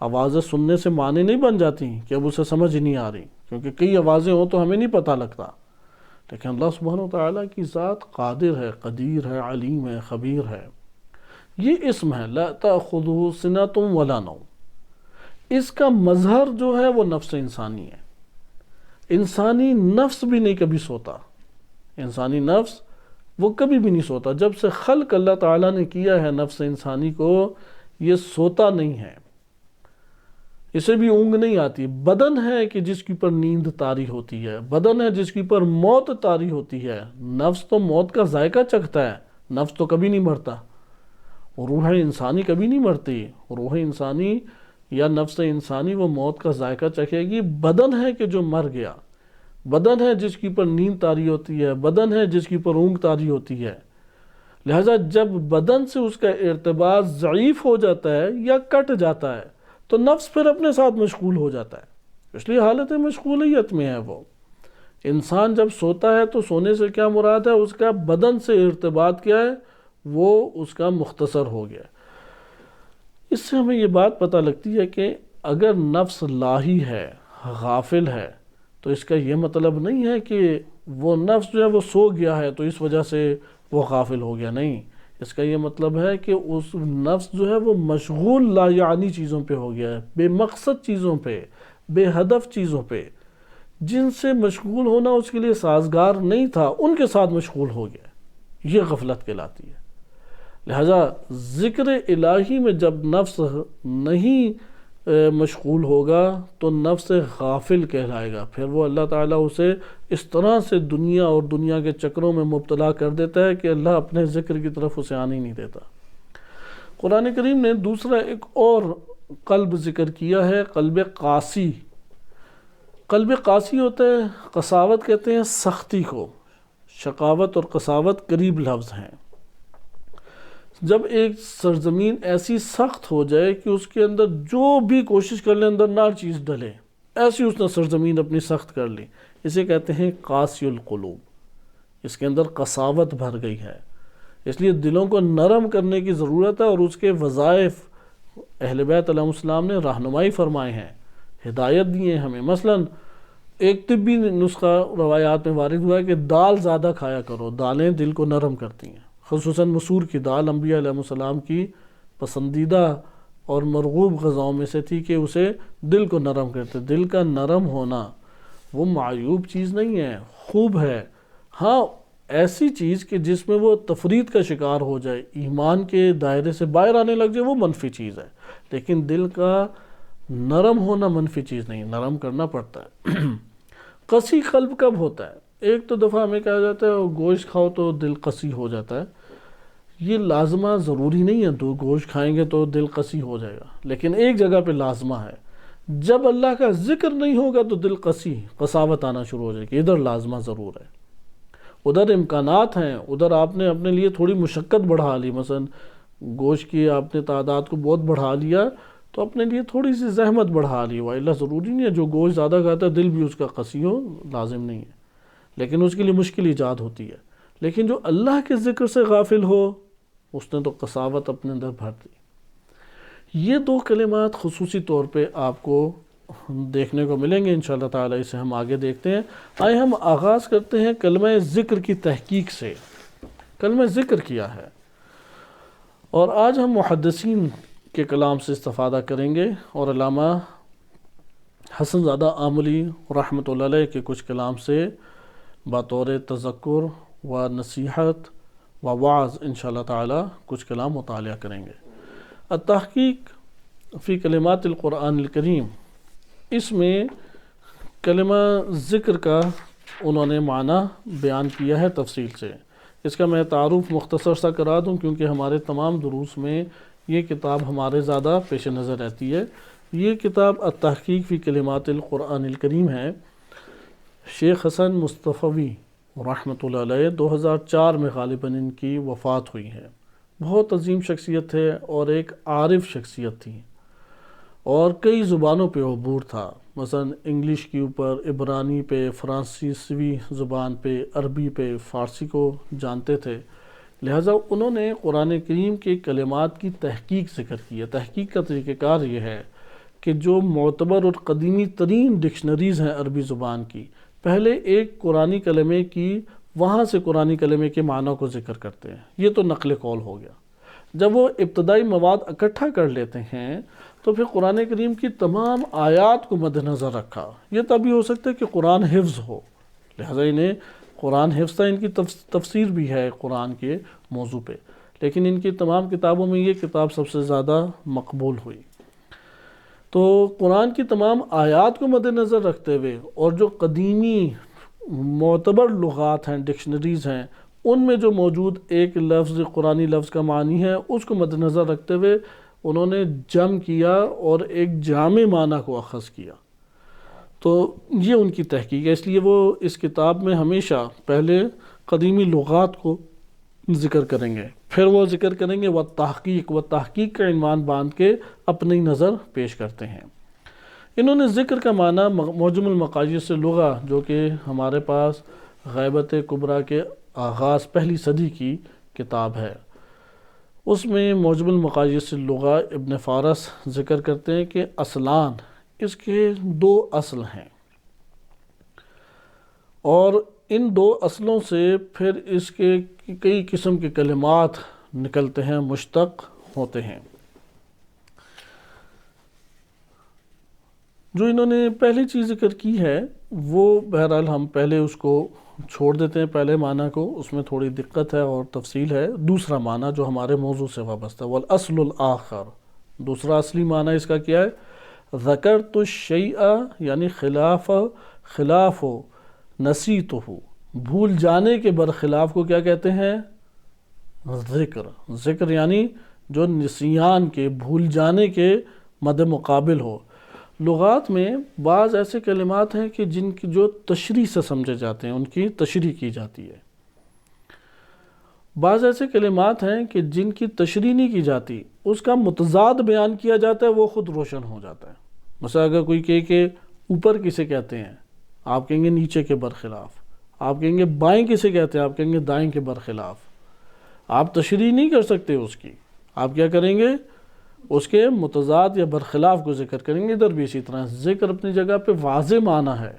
آوازیں سننے سے معنی نہیں بن جاتی کہ اب اسے سمجھ ہی نہیں آ رہی، کیونکہ کئی آوازیں ہوں تو ہمیں نہیں پتہ لگتا، لیکن اللہ سبحانہ وتعالیٰ کی ذات قادر ہے، قدیر ہے، علیم ہے، خبیر ہے۔ یہ اسم ہے لا تأخذہ سنۃ ولا نوم، اس کا مظہر جو ہے وہ نفس انسانی ہے۔ انسانی نفس بھی نہیں کبھی سوتا، انسانی نفس وہ کبھی بھی نہیں سوتا، جب سے خلق اللہ تعالیٰ نے کیا ہے نفس انسانی کو یہ سوتا نہیں ہے، اسے بھی اونگ نہیں آتی۔ بدن ہے کہ جس کے اوپر نیند طاری ہوتی ہے، بدن ہے جس کے اوپر موت طاری ہوتی ہے، نفس تو موت کا ذائقہ چکھتا ہے، نفس تو کبھی نہیں مرتا، روح انسانی کبھی نہیں مرتی، روح انسانی یا نفس انسانی وہ موت کا ذائقہ چکھے گی۔ بدن ہے کہ جو مر گیا، بدن ہے جس کے اوپر نیند طاری ہوتی ہے، بدن ہے جس کے اوپر اونگ طاری ہوتی ہے، لہذا جب بدن سے اس کا ارتباط ضعیف ہو جاتا ہے یا کٹ جاتا ہے تو نفس پھر اپنے ساتھ مشغول ہو جاتا ہے، اس لیے حالت مشغولیت میں ہے وہ۔ انسان جب سوتا ہے تو سونے سے کیا مراد ہے، اس کا بدن سے ارتباط کیا ہے، وہ اس کا مختصر ہو گیا۔ اس سے ہمیں یہ بات پتہ لگتی ہے کہ اگر نفس لاہی ہے، غافل ہے، تو اس کا یہ مطلب نہیں ہے کہ وہ نفس جو ہے وہ سو گیا ہے تو اس وجہ سے وہ غافل ہو گیا، نہیں، اس کا یہ مطلب ہے کہ اس نفس جو ہے وہ مشغول لا یعنی چیزوں پہ ہو گیا ہے، بے مقصد چیزوں پہ، بے ہدف چیزوں پہ، جن سے مشغول ہونا اس کے لیے سازگار نہیں تھا، ان کے ساتھ مشغول ہو گیا، یہ غفلت کہلاتی ہے۔ لہذا ذکر الہی میں جب نفس نہیں مشغول ہوگا تو نفس غافل کہلائے گا، پھر وہ اللہ تعالیٰ اسے اس طرح سے دنیا اور دنیا کے چکروں میں مبتلا کر دیتا ہے کہ اللہ اپنے ذکر کی طرف اسے آنے ہی نہیں دیتا۔ قرآن کریم نے دوسرا ایک اور قلب ذکر کیا ہے، قلب قاسی۔ قلب قاسی ہوتا ہے، قساوت کہتے ہیں سختی کو، شقاوت اور قساوت قریب لفظ ہیں۔ جب ایک سرزمین ایسی سخت ہو جائے کہ اس کے اندر جو بھی کوشش کر لیں اندر نہ چیز ڈلے، ایسی اس نے سرزمین اپنی سخت کر لی، اسے کہتے ہیں قاسی القلوب، اس کے اندر قساوت بھر گئی ہے۔ اس لیے دلوں کو نرم کرنے کی ضرورت ہے، اور اس کے وظائف اہل بیت علیہ السلام نے رہنمائی فرمائے ہیں، ہدایت دی ہیں ہمیں۔ مثلاً ایک طبی نسخہ روایات میں وارد ہوا ہے کہ دال زیادہ کھایا کرو، دالیں دل کو نرم کرتی ہیں، خصوصاً مسور کی دال انبیاء علیہ السلام کی پسندیدہ اور مرغوب غذاؤں میں سے تھی کہ اسے دل کو نرم کرتے۔ دل کا نرم ہونا وہ معیوب چیز نہیں ہے، خوب ہے، ہاں ایسی چیز کہ جس میں وہ تفرید کا شکار ہو جائے، ایمان کے دائرے سے باہر آنے لگ جائے، وہ منفی چیز ہے، لیکن دل کا نرم ہونا منفی چیز نہیں، نرم کرنا پڑتا ہے۔ قسی قلب کب ہوتا ہے؟ ایک تو دفعہ ہمیں کہا جاتا ہے گوشت کھاؤ تو دل قسی ہو جاتا ہے، یہ لازمہ ضروری نہیں ہے، تو گوشت کھائیں گے تو دل قسی ہو جائے گا، لیکن ایک جگہ پہ لازمہ ہے، جب اللہ کا ذکر نہیں ہوگا تو دل قساوت آنا شروع ہو جائے گی، ادھر لازمہ ضرور ہے، ادھر امکانات ہیں، ادھر آپ نے اپنے لیے تھوڑی مشقت بڑھا لی، مثلا گوشت کی آپ نے تعداد کو بہت بڑھا لیا تو اپنے لیے تھوڑی سی زحمت بڑھا لی، اللہ ضروری نہیں ہے جو گوشت زیادہ کھاتا ہے دل بھی اس کا قسی ہو، لازم نہیں ہے، لیکن اس کے لیے مشکل ایجاد ہوتی ہے۔ لیکن جو اللہ کے ذکر سے غافل ہو اس نے تو قساوت اپنے اندر بھر دی۔ یہ دو کلمات خصوصی طور پہ آپ کو دیکھنے کو ملیں گے انشاءاللہ تعالی، اسے ہم آگے دیکھتے ہیں۔ آئے ہم آغاز کرتے ہیں کلمہ ذکر کی تحقیق سے۔ کلمہ ذکر کیا ہے، اور آج ہم محدثین کے کلام سے استفادہ کریں گے، اور علامہ حسن زادہ آملی رحمۃ اللہ علیہ کے کچھ کلام سے بطور تذکر و نصیحت و وعظ انشاءاللہ تعالی کچھ کلام مطالعہ کریں گے۔ التحقیق فی کلمات القرآن الکریم، اس میں کلمہ ذکر کا انہوں نے معنی بیان کیا ہے تفصیل سے۔ اس کا میں تعارف مختصر سا کرا دوں، کیونکہ ہمارے تمام دروس میں یہ کتاب ہمارے زیادہ پیش نظر رہتی ہے۔ یہ کتاب التحقیق فی کلمات القرآن الکریم ہے، شیخ حسن مصطفی رحمۃ اللہ علیہ 2004 میں غالباً ان کی وفات ہوئی ہے۔ بہت عظیم شخصیت ہے اور ایک عارف شخصیت تھی، اور کئی زبانوں پہ عبور تھا، مثلا انگلش کے اوپر، عبرانی پہ، فرانسیسی زبان پہ، عربی پہ، فارسی کو جانتے تھے۔ لہٰذا انہوں نے قرآن کریم کے کلمات کی تحقیق ذکر کی ہے۔ تحقیق کا طریقہ کار یہ ہے کہ جو معتبر اور قدیمی ترین ڈکشنریز ہیں عربی زبان کی، پہلے ایک قرآنی کلمے کی وہاں سے قرآنی کلمے کے معنی کو ذکر کرتے ہیں۔ یہ تو نقل قول ہو گیا۔ جب وہ ابتدائی مواد اکٹھا کر لیتے ہیں تو پھر قرآن کریم کی تمام آیات کو مد نظر رکھا۔ یہ تبھی ہو سکتا ہے کہ قرآن حفظ ہو، لہذا انہیں قرآن حفظ تھا، ان کی تفسیر بھی ہے قرآن کے موضوع پہ، لیکن ان کی تمام کتابوں میں یہ کتاب سب سے زیادہ مقبول ہوئی۔ تو قرآن کی تمام آیات کو مد نظر رکھتے ہوئے، اور جو قدیمی معتبر لغات ہیں، ڈکشنریز ہیں، ان میں جو موجود ایک لفظ قرآنی لفظ کا معنی ہے، اس کو مد نظر رکھتے ہوئے انہوں نے جمع کیا اور ایک جامع معنی کو اخذ کیا۔ تو یہ ان کی تحقیق ہے، اس لیے وہ اس کتاب میں ہمیشہ پہلے قدیمی لغات کو ذکر کریں گے، پھر وہ ذکر کریں گے تحقیق کا عنوان باندھ کے اپنی نظر پیش کرتے ہیں۔ انہوں نے ذکر کا معنی معجم المقاییس لغہ، جو کہ ہمارے پاس غیبت کبریٰ کے آغاز پہلی صدی کی کتاب ہے، اس میں معجم المقاییس لغہ ابن فارس ذکر کرتے ہیں کہ اصلان، اس کے 2 اصل ہیں، اور ان 2 اصلوں سے پھر اس کے کئی قسم کے کلمات نکلتے ہیں، مشتق ہوتے ہیں۔ جو انہوں نے پہلی چیز ذکر کی ہے وہ بہرحال ہم پہلے اس کو چھوڑ دیتے ہیں، پہلے معنی کو، اس میں تھوڑی دقت ہے اور تفصیل ہے۔ دوسرا معنی جو ہمارے موضوع سے وابستہ ہے، والاصل الآخر، دوسرا اصلی معنی اس کا کیا ہے؟ ذکرت الشیء، یعنی خلاف نسیتہ، بھول جانے کے برخلاف کو کیا کہتے ہیں؟ ذکر یعنی جو نسیان کے، بھول جانے کے مد مقابل ہو۔ لغات میں بعض ایسے کلمات ہیں کہ جن کی جو تشریح سے سمجھے جاتے ہیں، ان کی تشریح کی جاتی ہے۔ بعض ایسے کلمات ہیں کہ جن کی تشریح نہیں کی جاتی، اس کا متضاد بیان کیا جاتا ہے، وہ خود روشن ہو جاتا ہے۔ مثلا اگر کوئی کہے کہ اوپر کسے کہتے ہیں، آپ کہیں گے نیچے کے برخلاف۔ آپ کہیں گے بائیں کسے کہتے ہیں، آپ کہیں گے دائیں کے برخلاف۔ آپ تشریح نہیں کر سکتے اس کی، آپ کیا کریں گے؟ اس کے متضاد یا برخلاف کو ذکر کریں گے۔ ادھر بھی اسی طرح ذکر اپنی جگہ پہ واضح معنی ہے۔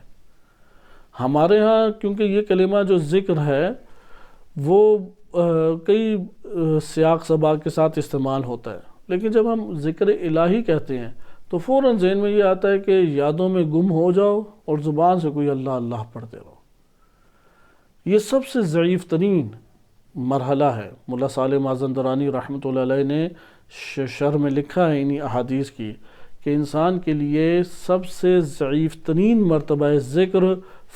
ہمارے ہاں کیونکہ یہ کلمہ جو ذکر ہے وہ کئی سیاق سباق کے ساتھ استعمال ہوتا ہے، لیکن جب ہم ذکر الہی کہتے ہیں تو فوراً ذہن میں یہ آتا ہے کہ یادوں میں گم ہو جاؤ اور زبان سے کوئی اللہ اللہ پڑھتے رہو۔ یہ سب سے ضعیف ترین مرحلہ ہے۔ ملا صالح مازندرانی رحمۃ اللہ علیہ نے شرح میں لکھا ہے انہی احادیث کی کہ انسان کے لیے سب سے ضعیف ترین مرتبہ ذکر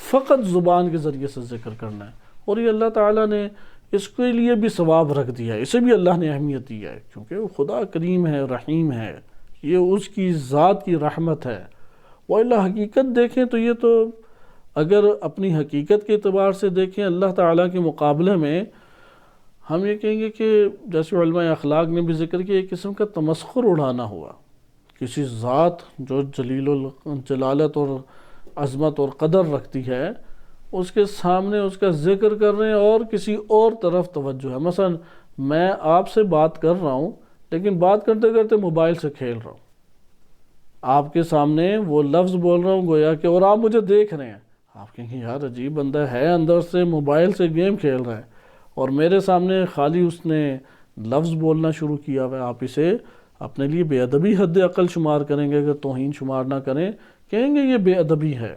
فقط زبان کے ذریعے سے ذکر کرنا ہے، اور یہ اللہ تعالیٰ نے اس کے لیے بھی ثواب رکھ دیا ہے، اسے بھی اللہ نے اہمیت دی ہے، کیونکہ وہ خدا کریم ہے، رحیم ہے، یہ اس کی ذات کی رحمت ہے۔ وہ اللہ حقیقت دیکھیں تو یہ تو اگر اپنی حقیقت کے اعتبار سے دیکھیں اللہ تعالیٰ کے مقابلے میں، ہم یہ کہیں گے کہ جیسے علماء اخلاق نے بھی ذکر کیا، ایک قسم کا تمسخر اڑانا ہوا۔ کسی ذات جو جلیل الجلالت اور عظمت اور قدر رکھتی ہے، اس کے سامنے اس کا ذکر کر رہے ہیں اور کسی اور طرف توجہ ہے۔ مثلا میں آپ سے بات کر رہا ہوں لیکن بات کرتے کرتے موبائل سے کھیل رہا ہوں، آپ کے سامنے وہ لفظ بول رہا ہوں گویا کہ، اور آپ مجھے دیکھ رہے ہیں، آپ کہیں گے یار عجیب بندہ ہے، اندر سے موبائل سے گیم کھیل رہا ہے اور میرے سامنے خالی اس نے لفظ بولنا شروع کیا ہوا ہے۔ آپ اسے اپنے لیے بے ادبی حد عقل شمار کریں گے، اگر توہین شمار نہ کریں، کہیں گے یہ بے ادبی ہے۔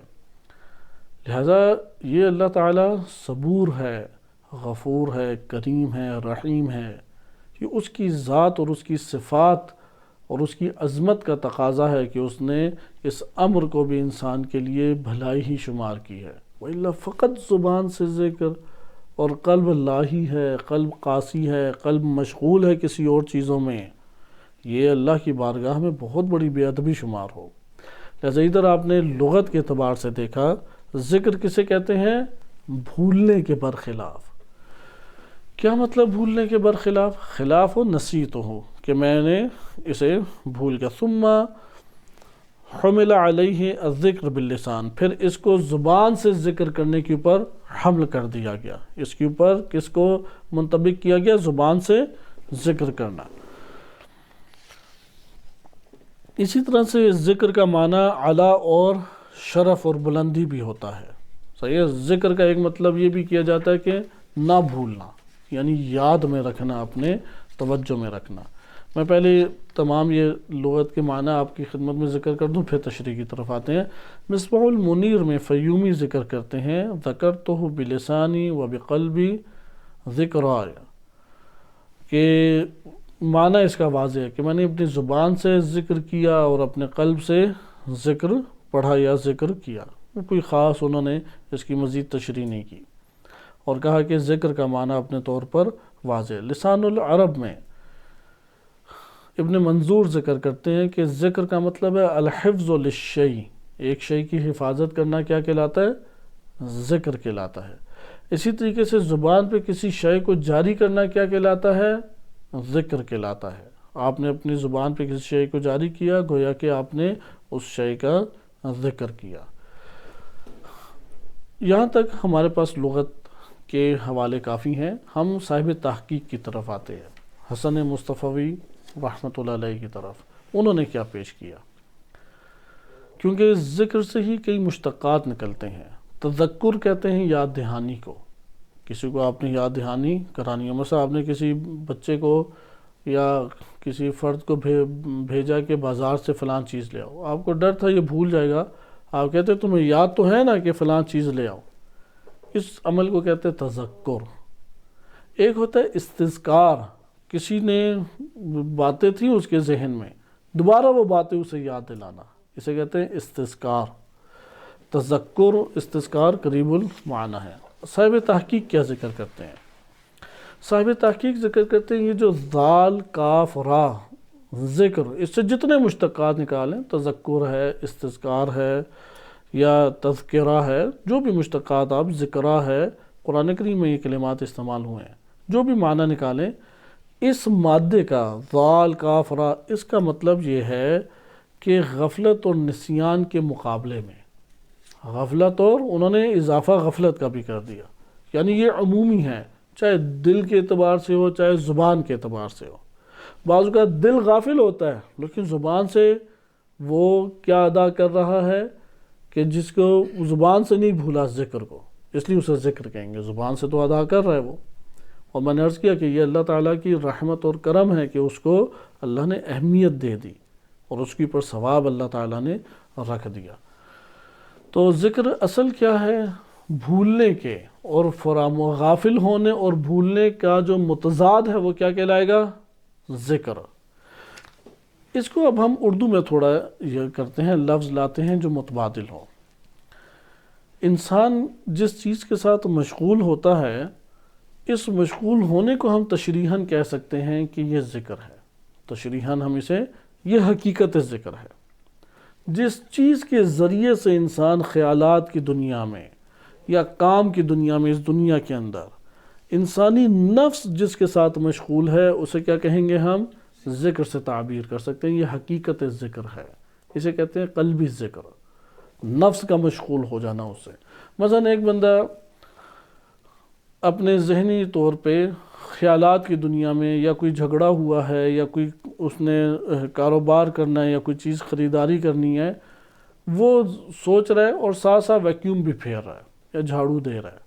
لہذا یہ اللہ تعالیٰ صبور ہے، غفور ہے، کریم ہے، رحیم ہے، یہ اس کی ذات اور اس کی صفات اور اس کی عظمت کا تقاضا ہے کہ اس نے اس امر کو بھی انسان کے لیے بھلائی ہی شمار کی ہے۔ وَإِلَّا فقط زبان سے ذکر اور قلب لاہی ہے، قلب قاسی ہے، قلب مشغول ہے کسی اور چیزوں میں، یہ اللہ کی بارگاہ میں بہت بڑی بے ادبی شمار ہو۔ لہذا ادھر آپ نے لغت کے اعتبار سے دیکھا، ذکر کسے کہتے ہیں؟ بھولنے کے برخلاف۔ کیا مطلب بھولنے کے برخلاف؟ خلاف ہو نسیت ہو کہ میں نے اسے بھول گیا۔ ثم حمل علیہ الذکر باللسان، پھر اس کو زبان سے ذکر کرنے کے اوپر حمل کر دیا گیا، اس کے اوپر کس کو منطبق کیا گیا؟ زبان سے ذکر کرنا۔ اسی طرح سے ذکر کا معنی علا اور شرف اور بلندی بھی ہوتا ہے، صحیح ہے۔ ذکر کا ایک مطلب یہ بھی کیا جاتا ہے کہ نہ بھولنا، یعنی یاد میں رکھنا، اپنے توجہ میں رکھنا۔ میں پہلے تمام یہ لغت کے معنی آپ کی خدمت میں ذکر کر دوں، پھر تشریح کی طرف آتے ہیں۔ مصباح المنیر میں فیومی ذکر کرتے ہیں، ذکرتہ بلسانی و بقلبی ذکرائے، کہ معنی اس کا واضح ہے کہ میں نے اپنی زبان سے ذکر کیا اور اپنے قلب سے ذکر پڑھا یا ذکر کیا۔ کوئی خاص انہوں نے اس کی مزید تشریح نہیں کی، اور کہا کہ ذکر کا معنی اپنے طور پر واضح ہے۔ لسان العرب میں ابن منظور ذکر کرتے ہیں کہ ذکر کا مطلب ہے الحفظ للشیء، ایک شے کی حفاظت کرنا کیا کہلاتا ہے؟ ذکر کہلاتا ہے۔ اسی طریقے سے زبان پہ کسی شے کو جاری کرنا کیا کہلاتا ہے؟ ذکر کہلاتا ہے۔ آپ نے اپنی زبان پہ کسی شے کو جاری کیا، گویا کہ آپ نے اس شے کا ذکر کیا۔ یہاں تک ہمارے پاس لغت کے حوالے کافی ہیں۔ ہم صاحب تحقیق کی طرف آتے ہیں، حسن مصطفی رحمۃ اللہ علیہ کی طرف۔ انہوں نے کیا پیش کیا؟ کیونکہ ذکر سے ہی کئی مشتقات نکلتے ہیں۔ تذکر کہتے ہیں یاد دہانی کو، کسی کو آپ نے یاد دہانی کرانی ہو، مثلا آپ نے کسی بچے کو یا کسی فرد کو بھیجا کہ بازار سے فلاں چیز لے آؤ، آپ کو ڈر تھا یہ بھول جائے گا، آپ کہتے تمہیں یاد تو ہے نا کہ فلاں چیز لے آؤ، اس عمل کو کہتے ہیں تذکر۔ ایک ہوتا ہے استذکار، کسی نے باتیں تھیں اس کے ذہن میں، دوبارہ وہ باتیں اسے یاد دلانا، اسے کہتے ہیں استذکار۔ تذکر استذکار قریب المعنی ہے۔ صاحب تحقیق کیا ذکر کرتے ہیں؟ صاحب تحقیق ذکر کرتے ہیں یہ جو ذال کاف را ذکر، اس سے جتنے مشتقات نکالیں، تذکر ہے، استذکار ہے یا تذکرہ ہے، جو بھی مشتقات آپ، ذکرہ ہے، قرآن کریم میں یہ کلمات استعمال ہوئے ہیں، جو بھی معنی نکالیں، اس مادے کا ذال کاف را، اس کا مطلب یہ ہے کہ غفلت اور نسیان کے مقابلے میں، غفلت، اور انہوں نے اضافہ غفلت کا بھی کر دیا، یعنی یہ عمومی ہے، چاہے دل کے اعتبار سے ہو چاہے زبان کے اعتبار سے ہو۔ بعض اوقات دل غافل ہوتا ہے لیکن زبان سے وہ کیا ادا کر رہا ہے کہ جس کو زبان سے نہیں بھولا ذکر کو، اس لیے اسے ذکر کہیں گے، زبان سے تو ادا کر رہا ہے وہ۔ اور میں نے عرض کیا کہ یہ اللہ تعالیٰ کی رحمت اور کرم ہے کہ اس کو اللہ نے اہمیت دے دی اور اس کے اوپر ثواب اللہ تعالیٰ نے رکھ دیا۔ تو ذکر اصل کیا ہے؟ بھولنے کے اور غافل ہونے اور بھولنے کا جو متضاد ہے وہ کیا کہلائے گا؟ ذکر۔ اس کو اب ہم اردو میں تھوڑا یہ کرتے ہیں، لفظ لاتے ہیں جو متبادل ہوں۔ انسان جس چیز کے ساتھ مشغول ہوتا ہے، اس مشغول ہونے کو ہم تشریحاً کہہ سکتے ہیں کہ یہ ذکر ہے، تشریحاً ہم اسے، یہ حقیقت ذکر ہے۔ جس چیز کے ذریعے سے انسان خیالات کی دنیا میں یا کام کی دنیا میں، اس دنیا کے اندر انسانی نفس جس کے ساتھ مشغول ہے، اسے کیا کہیں گے؟ ہم ذکر سے تعبیر کر سکتے ہیں، یہ حقیقت ذکر ہے، اسے کہتے ہیں قلبی ذکر، نفس کا مشغول ہو جانا اس سے۔ مثلا ایک بندہ اپنے ذہنی طور پہ خیالات کی دنیا میں یا کوئی جھگڑا ہوا ہے یا کوئی اس نے کاروبار کرنا ہے یا کوئی چیز خریداری کرنی ہے، وہ سوچ رہا ہے اور ساتھ ساتھ ویکیوم بھی پھیر رہا ہے یا جھاڑو دے رہا ہے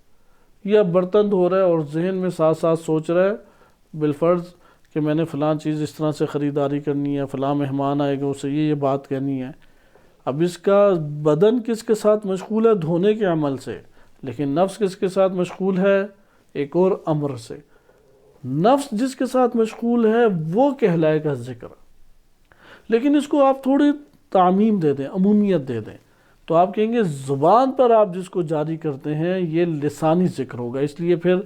یا برتن دھو رہا ہے اور ذہن میں ساتھ ساتھ سوچ رہا ہے بالفرض کہ میں نے فلاں چیز اس طرح سے خریداری کرنی ہے، فلاں مہمان آئے گا اسے یہ بات کہنی ہے۔ اب اس کا بدن کس کے ساتھ مشغول ہے؟ دھونے کے عمل سے، لیکن نفس کس کے ساتھ مشغول ہے؟ ایک اور امر سے۔ نفس جس کے ساتھ مشغول ہے وہ کہلائے گا ذکر، لیکن اس کو آپ تھوڑی تعمیم دے دیں، عمومیت دے دیں، تو آپ کہیں گے زبان پر آپ جس کو جاری کرتے ہیں یہ لسانی ذکر ہوگا۔ اس لیے پھر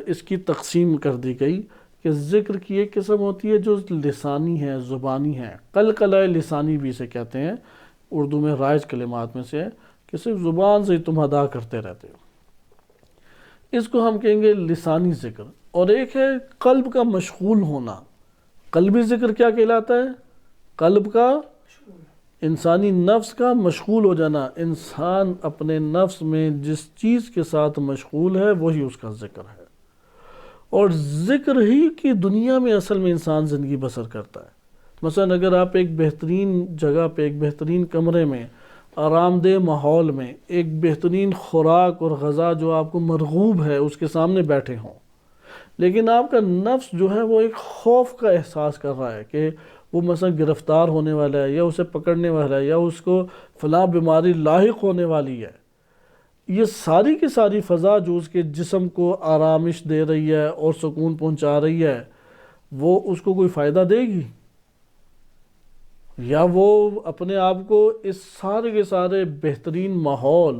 اس کی تقسیم کر دی گئی کہ ذکر کی ایک قسم ہوتی ہے جو لسانی ہے، زبانی ہے، قلقلہ لسانی بھی اسے کہتے ہیں، اردو میں رائج کلمات میں سے ہے کہ صرف زبان سے ہی تم ادا کرتے رہتے ہو، اس کو ہم کہیں گے لسانی ذکر۔ اور ایک ہے قلب کا مشغول ہونا۔ قلبی ذکر کیا کہلاتا ہے؟ قلب کا، انسانی نفس کا مشغول ہو جانا۔ انسان اپنے نفس میں جس چیز کے ساتھ مشغول ہے وہی اس کا ذکر ہے، اور ذکر ہی کی دنیا میں اصل میں انسان زندگی بسر کرتا ہے۔ مثلا اگر آپ ایک بہترین جگہ پہ، ایک بہترین کمرے میں، آرام دہ ماحول میں، ایک بہترین خوراک اور غذا جو آپ کو مرغوب ہے اس کے سامنے بیٹھے ہوں، لیکن آپ کا نفس جو ہے وہ ایک خوف کا احساس کر رہا ہے کہ وہ مثلا گرفتار ہونے والا ہے یا اسے پکڑنے والا ہے یا اس کو فلاں بیماری لاحق ہونے والی ہے، یہ ساری کی ساری فضا جو اس کے جسم کو آرامش دے رہی ہے اور سکون پہنچا رہی ہے، وہ اس کو کوئی فائدہ دے گی؟ یا وہ اپنے آپ کو اس سارے کے سارے بہترین ماحول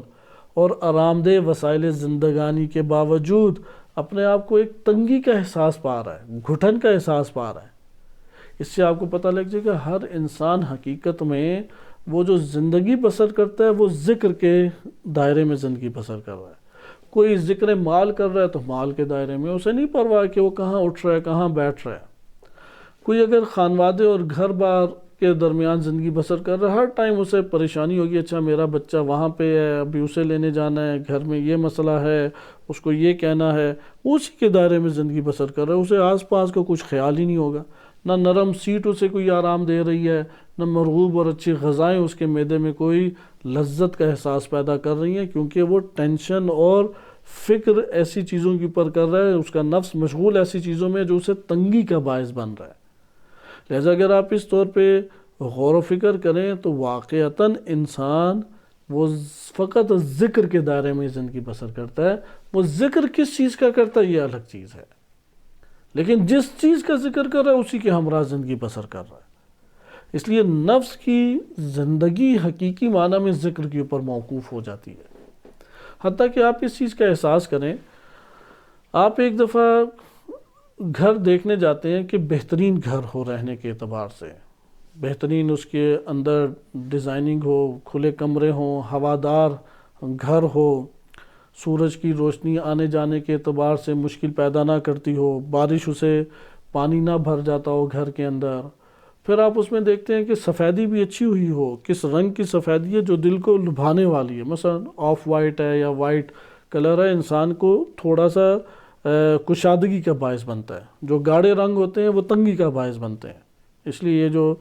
اور آرام دہ وسائل زندگانی کے باوجود اپنے آپ کو ایک تنگی کا احساس پا رہا ہے، گھٹن کا احساس پا رہا ہے؟ اس سے آپ کو پتہ لگ جائے گا ہر انسان حقیقت میں وہ جو زندگی بسر کرتا ہے وہ ذکر کے دائرے میں زندگی بسر کر رہا ہے۔ کوئی ذکر مال کر رہا ہے تو مال کے دائرے میں، اسے نہیں پرواہ کہ وہ کہاں اٹھ رہا ہے کہاں بیٹھ رہا ہے۔ کوئی اگر خانوادے اور گھر بار کے درمیان زندگی بسر کر رہا ہے، ہر ٹائم اسے پریشانی ہوگی، اچھا میرا بچہ وہاں پہ ہے، ابھی اسے لینے جانا ہے، گھر میں یہ مسئلہ ہے، اس کو یہ کہنا ہے، اسی کے دائرے میں زندگی بسر کر رہا ہے، اسے آس پاس کا کچھ خیال ہی نہیں ہوگا۔ نہ نرم سیٹ اسے کوئی آرام دے رہی ہے، نہ مرغوب اور اچھی غذائیں اس کے معدے میں کوئی لذت کا احساس پیدا کر رہی ہیں، کیونکہ وہ ٹینشن اور فکر ایسی چیزوں کے اوپر کر رہا ہے، اس کا نفس مشغول ایسی چیزوں میں جو اسے تنگی کا باعث بن رہا ہے۔ لہذا اگر آپ اس طور پہ غور و فکر کریں تو واقعتاً انسان وہ فقط ذکر کے دائرے میں زندگی بسر کرتا ہے۔ وہ ذکر کس چیز کا کرتا ہے یہ الگ چیز ہے، لیکن جس چیز کا ذکر کر رہا ہے اسی کے ہمراہ زندگی بسر کر رہا ہے۔ اس لیے نفس کی زندگی حقیقی معنی میں ذکر کے اوپر موقوف ہو جاتی ہے، حتیٰ کہ آپ اس چیز کا احساس کریں۔ آپ ایک دفعہ گھر دیکھنے جاتے ہیں کہ بہترین گھر ہو رہنے کے اعتبار سے، بہترین اس کے اندر ڈیزائننگ ہو، کھلے کمرے ہوں، ہوادار گھر ہو، سورج کی روشنی آنے جانے کے اعتبار سے مشکل پیدا نہ کرتی ہو، بارش اسے پانی نہ بھر جاتا ہو گھر کے اندر۔ پھر آپ اس میں دیکھتے ہیں کہ سفیدی بھی اچھی ہوئی ہو، کس رنگ کی سفیدی ہے جو دل کو لبھانے والی ہے، مثلا آف وائٹ ہے یا وائٹ کلر ہے، انسان کو تھوڑا سا کشادگی کا باعث بنتا ہے۔ جو گاڑے رنگ ہوتے ہیں وہ تنگی کا باعث بنتے ہیں، اس لیے یہ جو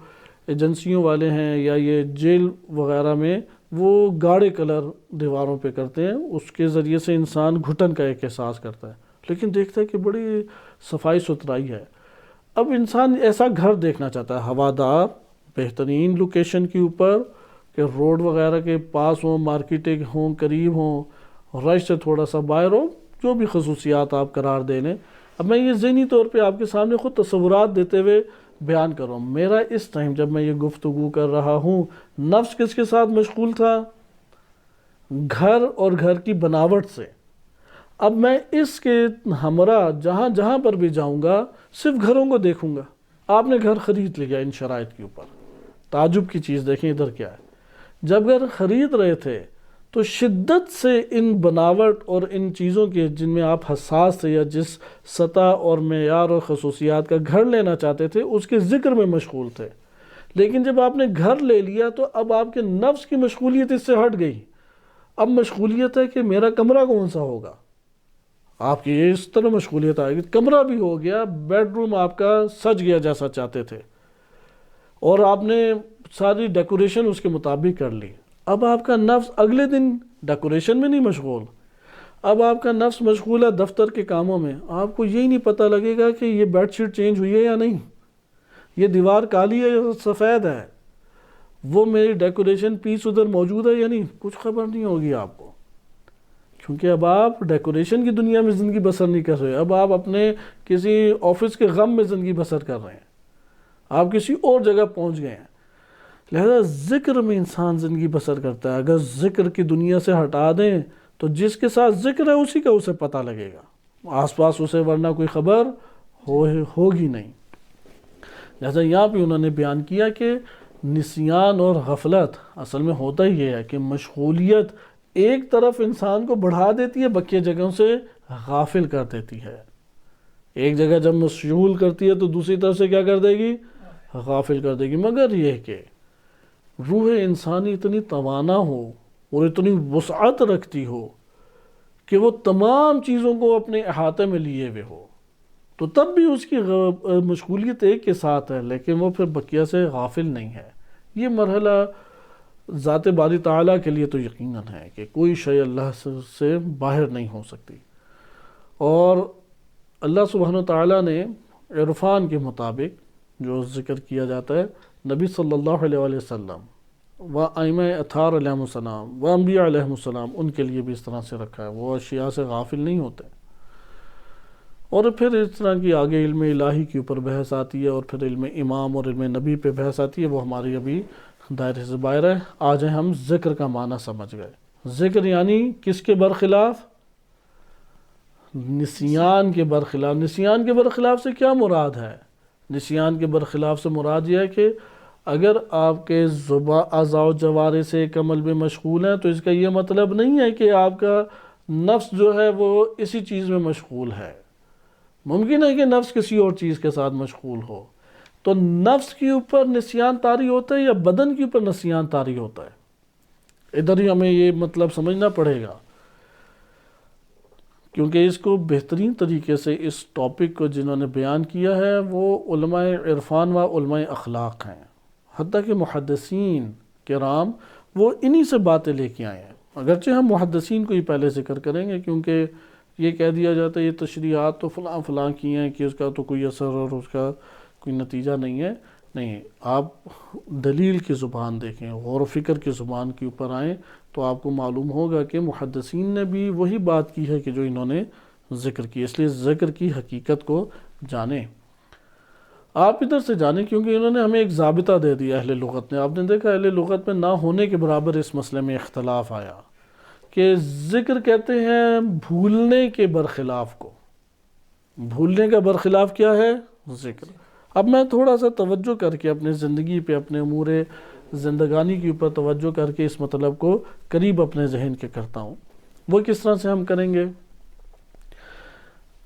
ایجنسیوں والے ہیں یا یہ جیل وغیرہ میں وہ گاڑے کلر دیواروں پہ کرتے ہیں، اس کے ذریعے سے انسان گھٹن کا ایک احساس کرتا ہے، لیکن دیکھتا ہے کہ بڑی صفائی ستھرائی ہے۔ اب انسان ایسا گھر دیکھنا چاہتا ہے ہوادار، بہترین لوکیشن کے اوپر، کہ روڈ وغیرہ کے پاس ہوں، مارکیٹیں ہوں، قریب ہوں، رش سے تھوڑا سا باہر ہو، جو بھی خصوصیات آپ قرار دے لیں۔ اب میں یہ ذہنی طور پہ آپ کے سامنے خود تصورات دیتے ہوئے بیان کر رہا ہوں۔ میرا اس ٹائم جب میں یہ گفتگو کر رہا ہوں، نفس کس کے ساتھ مشغول تھا؟ گھر اور گھر کی بناوٹ سے۔ اب میں اس کے ہمراہ جہاں جہاں پر بھی جاؤں گا صرف گھروں کو دیکھوں گا۔ آپ نے گھر خرید لیا ان شرائط کے اوپر، تعجب کی چیز دیکھیں ادھر کیا ہے، جب گھر خرید رہے تھے تو شدت سے ان بناوٹ اور ان چیزوں کے جن میں آپ حساس تھے یا جس سطح اور معیار اور خصوصیات کا گھر لینا چاہتے تھے اس کے ذکر میں مشغول تھے، لیکن جب آپ نے گھر لے لیا تو اب آپ کے نفس کی مشغولیت اس سے ہٹ گئی۔ اب مشغولیت ہے کہ میرا کمرہ کون سا ہوگا، آپ کی اس طرح مشغولیت آئے گی، کمرہ بھی ہو گیا، بیڈ روم آپ کا سج گیا جیسا چاہتے تھے، اور آپ نے ساری ڈیکوریشن اس کے مطابق کر لی، اب آپ کا نفس اگلے دن ڈیکوریشن میں نہیں مشغول، اب آپ کا نفس مشغول ہے دفتر کے کاموں میں، آپ کو یہی نہیں پتہ لگے گا کہ یہ بیڈ شیٹ چینج ہوئی ہے یا نہیں، یہ دیوار کالی ہے یا سفید ہے، وہ میری ڈیکوریشن پیس ادھر موجود ہے یا نہیں، کچھ خبر نہیں ہوگی آپ کو، کیونکہ اب آپ ڈیکوریشن کی دنیا میں زندگی بسر نہیں کر رہے، اب آپ اپنے کسی آفس کے غم میں زندگی بسر کر رہے ہیں، آپ کسی اور جگہ پہنچ گئے ہیں۔ لہذا ذکر میں انسان زندگی بسر کرتا ہے، اگر ذکر کی دنیا سے ہٹا دیں تو جس کے ساتھ ذکر ہے اسی کا اسے پتہ لگے گا، آس پاس اسے ورنہ کوئی خبر ہوگی نہیں۔ لہذا یہاں پہ انہوں نے بیان کیا کہ نسیان اور غفلت اصل میں ہوتا ہی یہ ہے کہ مشغولیت ایک طرف انسان کو بڑھا دیتی ہے، بقیہ جگہوں سے غافل کر دیتی ہے، ایک جگہ جب مشغول کرتی ہے تو دوسری طرف سے کیا کر دے گی، غافل کر دے گی۔ مگر یہ کہ روح انسانی اتنی توانا ہو اور اتنی وسعت رکھتی ہو کہ وہ تمام چیزوں کو اپنے احاطے میں لیے ہوئے ہو، تو تب بھی اس کی مشغولیت ایک کے ساتھ ہے، لیکن وہ پھر بقیہ سے غافل نہیں ہے۔ یہ مرحلہ ذات باری تعالیٰ کے لیے تو یقیناً ہے کہ کوئی شے اللہ سے باہر نہیں ہو سکتی، اور اللہ سبحانہ تعالیٰ نے عرفان کے مطابق جو ذکر کیا جاتا ہے، نبی صلی اللہ علیہ وآلہ وسلم و ائمہ اطہار علیہ السلام و انبیاء علیہ السلام، ان کے لیے بھی اس طرح سے رکھا ہے، وہ اشیاء سے غافل نہیں ہوتے۔ اور پھر اس طرح کی آگے علم الہی کے اوپر بحث آتی ہے، اور پھر علم امام اور علم نبی پہ بحث آتی ہے، وہ ہماری ابھی دائرے سے باہر ہے۔ آج ہم ذکر کا معنی سمجھ گئے، ذکر یعنی کس کے برخلاف، نسیان کے برخلاف۔ نسیان کے برخلاف سے کیا مراد ہے؟ نسیان کے برخلاف سے مراد یہ ہے کہ اگر آپ کے اعضاء و جوارح سے ایک عمل میں مشغول ہیں تو اس کا یہ مطلب نہیں ہے کہ آپ کا نفس جو ہے وہ اسی چیز میں مشغول ہے، ممکن ہے کہ نفس کسی اور چیز کے ساتھ مشغول ہو، تو نفس کے اوپر نسیان طاری ہوتا ہے یا بدن کے اوپر نسیان طاری ہوتا ہے؟ ادھر ہی ہمیں یہ مطلب سمجھنا پڑے گا، کیونکہ اس کو بہترین طریقے سے اس ٹاپک کو جنہوں نے بیان کیا ہے وہ علماء عرفان و علماء اخلاق ہیں، حتیٰ کہ محدثین کرام وہ انہی سے باتیں لے کے آئے ہیں۔ اگرچہ ہم محدثین کو ہی پہلے ذکر کریں گے، کیونکہ یہ کہہ دیا جاتا ہے یہ تشریحات تو فلاں فلاں کی ہیں کہ اس کا تو کوئی اثر اور اس کا کوئی نتیجہ نہیں ہے۔ نہیں، آپ دلیل کی زبان دیکھیں، غور و فکر کی زبان کے اوپر آئیں تو آپ کو معلوم ہوگا کہ محدثین نے بھی وہی بات کی ہے کہ جو انہوں نے ذکر کی، اس لیے ذکر کی حقیقت کو جانیں۔ آپ ادھر سے جانیں، کیونکہ انہوں نے ہمیں ایک ضابطہ دے دیا اہل لغت نے۔ آپ نے دیکھا اہل لغت میں نہ ہونے کے برابر اس مسئلے میں اختلاف آیا کہ ذکر کہتے ہیں بھولنے کے برخلاف کو۔ بھولنے کا برخلاف کیا ہے؟ ذکر۔ اب میں تھوڑا سا توجہ کر کے اپنے زندگی پہ، اپنے امور زندگانی کے اوپر توجہ کر کے اس مطلب کو قریب اپنے ذہن کے کرتا ہوں۔ وہ کس طرح سے ہم کریں گے؟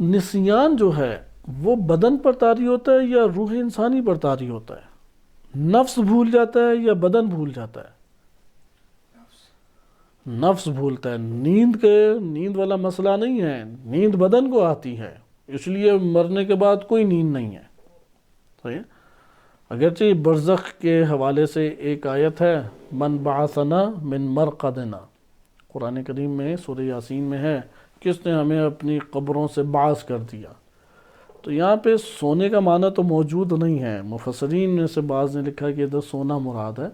نسیان جو ہے وہ بدن پر طاری ہوتا ہے یا روح انسانی پر طاری ہوتا ہے؟ نفس بھول جاتا ہے یا بدن بھول جاتا ہے؟ نفس بھولتا ہے۔ نیند والا مسئلہ نہیں ہے، نیند بدن کو آتی ہے، اس لیے مرنے کے بعد کوئی نیند نہیں ہے، صحیح ہے؟ اگرچہ برزخ کے حوالے سے ایک آیت ہے، من بعثنا من مرقدنا، قرآن کریم میں سورہ یاسین میں ہے، کس نے ہمیں اپنی قبروں سے بعث کر دیا۔ تو یہاں پہ سونے کا معنی تو موجود نہیں ہے، مفسرین میں سے بعض نے لکھا کہ ادھر سونا مراد ہے،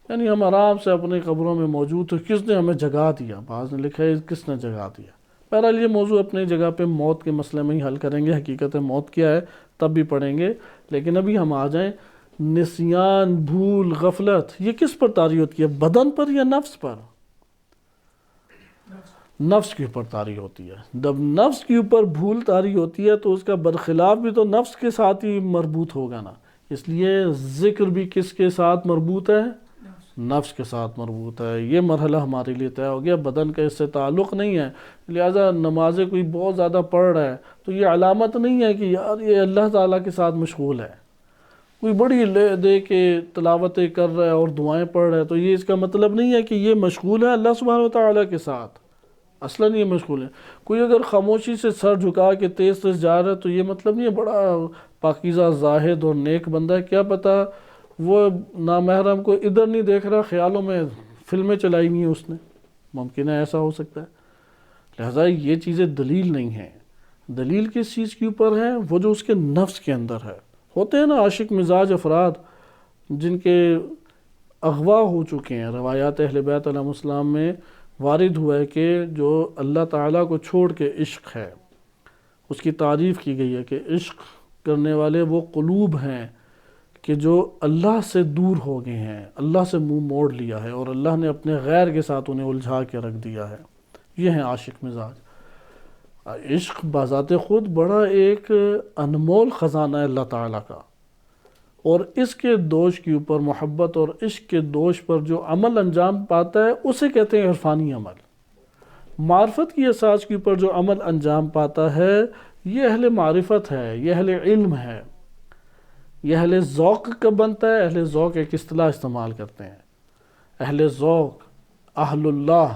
یعنی ہم آرام سے اپنی قبروں میں موجود تو کس نے ہمیں جگا دیا، بعض نے لکھا ہے کس نے جگا دیا۔ بہرحال یہ موضوع اپنی جگہ پہ موت کے مسئلے میں ہی حل کریں گے، حقیقت موت کیا ہے تب بھی پڑھیں گے، لیکن ابھی ہم آ جائیں نسیان، بھول، غفلت، یہ کس پر طاری ہوتی ہے؟ بدن پر یا نفس پر؟ نفس کے اوپر طاری ہوتی ہے۔ جب نفس کے اوپر بھول طاری ہوتی ہے تو اس کا برخلاف بھی تو نفس کے ساتھ ہی مربوط ہوگا نا، اس لیے ذکر بھی کس کے ساتھ مربوط ہے؟ نفس کے ساتھ مربوط ہے۔ یہ مرحلہ ہمارے لیے طے ہو گیا، بدن کا اس سے تعلق نہیں ہے، لہٰذا نمازیں کوئی بہت زیادہ پڑھ رہا ہے تو یہ علامت نہیں ہے کہ یار یہ اللہ تعالیٰ کے ساتھ مشغول ہے۔ کوئی بڑی دے کے تلاوتیں کر رہا ہے اور دعائیں پڑھ رہا ہے تو یہ اس کا مطلب نہیں ہے کہ یہ مشغول ہے اللہ سبحانہ و تعالیٰ کے ساتھ، اصلاً یہ مشغول ہے. کوئی اگر خاموشی سے سر جھکا کے تیز تیز جا رہا ہے تو یہ مطلب نہیں ہے بڑا پاکیزہ زاہد اور نیک بندہ ہے. کیا پتہ وہ نامحرم کو ادھر نہیں دیکھ رہا، خیالوں میں فلمیں چلائی ہوئی ہیں اس نے، ممکن ہے ایسا ہو سکتا ہے. لہٰذا یہ چیزیں دلیل نہیں ہیں. دلیل کس چیز کے اوپر ہے؟ وہ جو اس کے نفس کے اندر ہے. ہوتے ہیں نا عاشق مزاج افراد جن کے اغوا ہو چکے ہیں. روایات اہل بیت علیہ السلام میں وارد ہوا ہے کہ جو اللہ تعالیٰ کو چھوڑ کے عشق ہے، اس کی تعریف کی گئی ہے کہ عشق کرنے والے وہ قلوب ہیں کہ جو اللہ سے دور ہو گئے ہیں، اللہ سے منہ موڑ لیا ہے اور اللہ نے اپنے غیر کے ساتھ انہیں الجھا کے رکھ دیا ہے. یہ ہیں عاشق مزاج. عشق بذات خود بڑا ایک انمول خزانہ ہے اللہ تعالیٰ کا، اور اس کے دوش کے اوپر محبت اور عشق کے دوش پر جو عمل انجام پاتا ہے اسے کہتے ہیں عرفانی عمل. معرفت کی اساس کے اوپر جو عمل انجام پاتا ہے یہ اہل معرفت ہے، یہ اہل علم ہے، یہ اہل ذوق کا بنتا ہے. اہل ذوق ایک اصطلاح استعمال کرتے ہیں. اہل ذوق، اہل اللہ،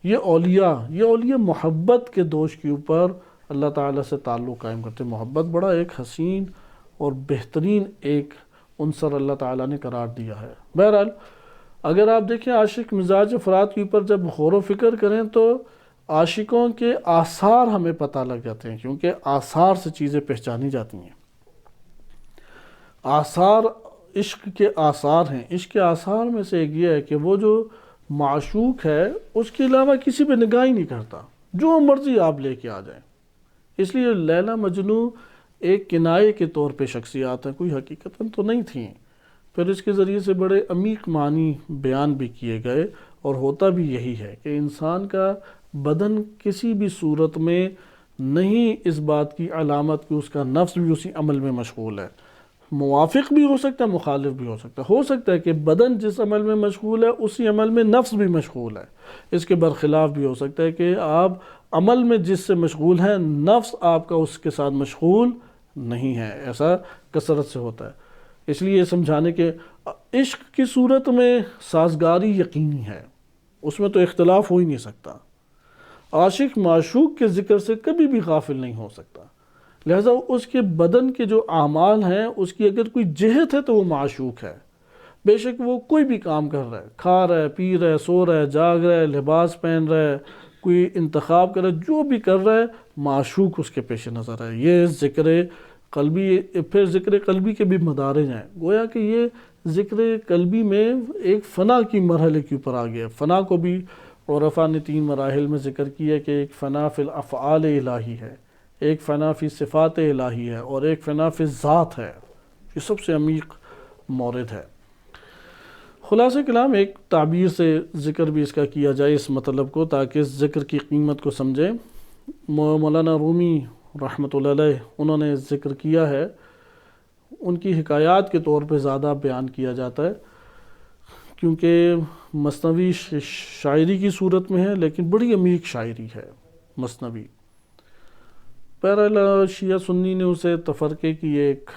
یہ اولیاء محبت کے دوش کے اوپر اللہ تعالیٰ سے تعلق قائم کرتے ہیں. محبت بڑا ایک حسین اور بہترین ایک عنصر اللہ تعالیٰ نے قرار دیا ہے. بہرحال اگر آپ دیکھیں عاشق مزاج افراد کے اوپر جب غور و فکر کریں تو عاشقوں کے آثار ہمیں پتہ لگ جاتے ہیں، کیونکہ آثار سے چیزیں پہچانی جاتی ہیں. آثار عشق کے آثار ہیں. عشق کے آثار میں سے ایک یہ ہے کہ وہ جو معشوق ہے اس کے علاوہ کسی پہ نگاہ ہی نہیں کرتا، جو مرضی آپ لے کے آ جائیں. اس لیے لیلا مجنو ایک کنائے کے طور پہ شخصیات ہیں، کوئی حقیقتاً تو نہیں تھیں. پھر اس کے ذریعے سے بڑے عمیق معنی بیان بھی کیے گئے، اور ہوتا بھی یہی ہے کہ انسان کا بدن کسی بھی صورت میں نہیں اس بات کی علامت کہ اس کا نفس بھی اسی عمل میں مشغول ہے. موافق بھی ہو سکتا ہے، مخالف بھی ہو سکتا ہے. ہو سکتا ہے کہ بدن جس عمل میں مشغول ہے اسی عمل میں نفس بھی مشغول ہے. اس کے برخلاف بھی ہو سکتا ہے کہ آپ عمل میں جس سے مشغول ہیں نفس آپ کا اس کے ساتھ مشغول نہیں ہے. ایسا کثرت سے ہوتا ہے. اس لیے یہ سمجھانے کہ عشق کی صورت میں سازگاری یقینی ہے، اس میں تو اختلاف ہو ہی نہیں سکتا. عاشق معشوق کے ذکر سے کبھی بھی غافل نہیں ہو سکتا. لہٰذا اس کے بدن کے جو اعمال ہیں اس کی اگر کوئی جہت ہے تو وہ معشوق ہے. بے شک وہ کوئی بھی کام کر رہا ہے، کھا رہا ہے، پی رہا ہے، سو رہا ہے، جاگ رہا ہے، لباس پہن رہا ہے، کوئی انتخاب کر رہا ہے، جو بھی کر رہا ہے معشوق اس کے پیش نظر ہے. یہ ذکر قلبی، پھر ذکر قلبی کے بھی مدارج ہیں. گویا کہ یہ ذکر قلبی میں ایک فنا کی مرحلے کے اوپر آ گیا. فنا کو بھی عرفاء نے 3 مراحل میں ذکر کیا کہ ایک فنا فی الافعال الہی ہے، ایک فنا فی صفات الہی ہے، اور ایک فنا فی ذات ہے. یہ سب سے عمیق مورد ہے. خلاصہ کلام ایک تعبیر سے ذکر بھی اس کا کیا جائے اس مطلب کو، تاکہ اس ذکر کی قیمت کو سمجھیں. مولانا رومی رحمۃ اللہ علیہ انہوں نے ذکر کیا ہے، ان کی حکایات کے طور پہ زیادہ بیان کیا جاتا ہے کیونکہ مثنوی شاعری کی صورت میں ہے، لیکن بڑی عمیق شاعری ہے مثنوی. بہرحال شیعہ سنی نے اسے تفرقے کی ایک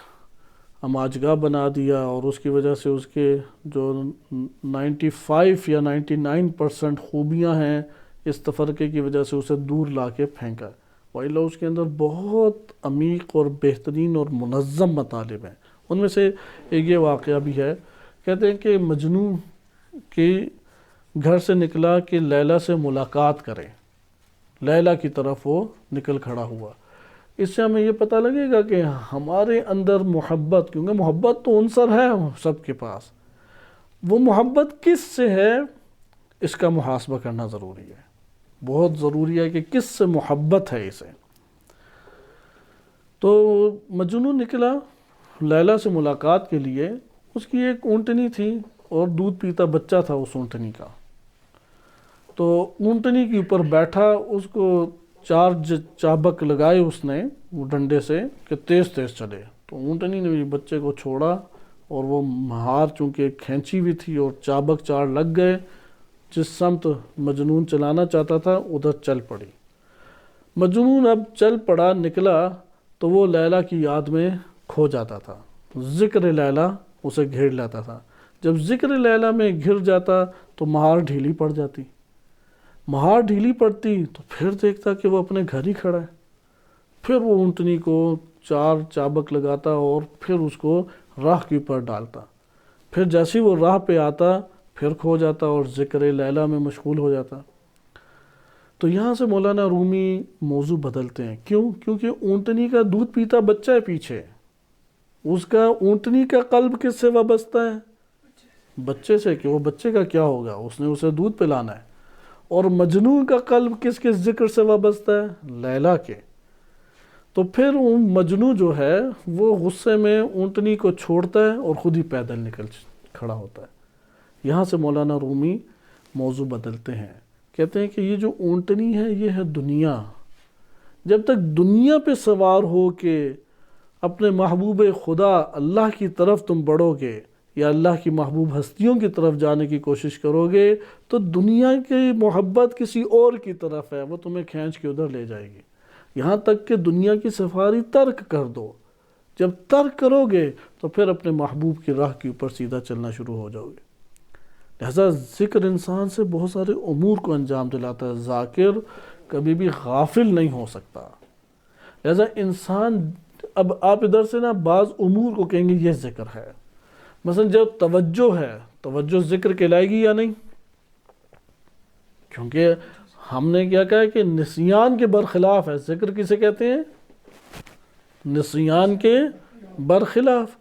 اماجگاہ بنا دیا، اور اس کی وجہ سے اس کے جو 95 یا 99% خوبیاں ہیں اس تفرقے کی وجہ سے اسے دور لا کے پھینکا. وَإِلَّا اس کے اندر بہت عمیق اور بہترین اور منظم مطالب ہیں. ان میں سے ایک یہ واقعہ بھی ہے. کہتے ہیں کہ مجنو کے گھر سے نکلا کہ لیلا سے ملاقات کرے. لیلا کی طرف وہ نکل کھڑا ہوا. اس سے ہمیں یہ پتہ لگے گا کہ ہمارے اندر محبت، کیونکہ محبت تو عنصر ہے سب کے پاس، وہ محبت کس سے ہے اس کا محاسبہ کرنا ضروری ہے. بہت ضروری ہے کہ کس سے محبت ہے اسے. تو مجنون نکلا لیلا سے ملاقات کے لیے. اس کی ایک اونٹنی تھی اور دودھ پیتا بچہ تھا اس اونٹنی کا. تو اونٹنی کے اوپر بیٹھا، اس کو 4 چابک لگائے اس نے وہ ڈنڈے سے کہ تیز تیز چلے. تو اونٹنی نے بچے کو چھوڑا، اور وہ مہار چونکہ کھینچی ہوئی تھی اور چابک 4 لگ گئے. جس سمت مجنون چلانا چاہتا تھا ادھر چل پڑی. مجنون اب چل پڑا، نکلا تو وہ لیلا کی یاد میں کھو جاتا تھا. ذکر لیلا اسے گھیر لیتا تھا. جب ذکر لیلا میں گھر جاتا تو مہار ڈھیلی پڑ جاتی. مہار ڈھیلی پڑتی تو پھر دیکھتا کہ وہ اپنے گھر ہی کھڑا ہے، پھر وہ اونٹنی کو 4 چابک لگاتا اور پھر اس کو راہ کے اوپر ڈالتا، پھر جیسے وہ راہ پہ آتا پھر کھو جاتا اور ذکر لیلا میں مشغول ہو جاتا۔ تو یہاں سے مولانا رومی موضوع بدلتے ہیں، کیوں؟ کیونکہ اونٹنی کا دودھ پیتا بچہ ہے پیچھے، اس کا اونٹنی کا قلب کس سے وابستہ ہے؟ بچے سے، کہ وہ بچے کا کیا ہوگا، اس نے اسے دودھ پلانا ہے۔ اور مجنون کا قلب کس کے ذکر سے وابستہ ہے؟ لیلا کے۔ تو پھر مجنون جو ہے وہ غصے میں اونٹنی کو چھوڑتا ہے اور خود ہی پیدل نکل کھڑا ہوتا ہے۔ یہاں سے مولانا رومی موضوع بدلتے ہیں، کہتے ہیں کہ یہ جو اونٹنی ہے یہ ہے دنیا، جب تک دنیا پہ سوار ہو کے اپنے محبوب خدا اللہ کی طرف تم بڑھو گے یا اللہ کی محبوب ہستیوں کی طرف جانے کی کوشش کرو گے تو دنیا کی محبت کسی اور کی طرف ہے، وہ تمہیں کھینچ کے ادھر لے جائے گی، یہاں تک کہ دنیا کی سفاری ترک کر دو۔ جب ترک کرو گے تو پھر اپنے محبوب کی راہ کے اوپر سیدھا چلنا شروع ہو جاؤ گے۔ لہذا ذکر انسان سے بہت سارے امور کو انجام دلاتا ہے، ذاکر کبھی بھی غافل نہیں ہو سکتا۔ لہذا انسان، اب آپ ادھر سے نا بعض امور کو کہیں گے یہ ذکر ہے، مثلا جو توجہ ہے، توجہ ذکر کہلائے گی یا نہیں؟ کیونکہ ہم نے کیا کہا کہ نسیان کے برخلاف ہے، ذکر کسے کہتے ہیں؟ نسیان کے برخلاف۔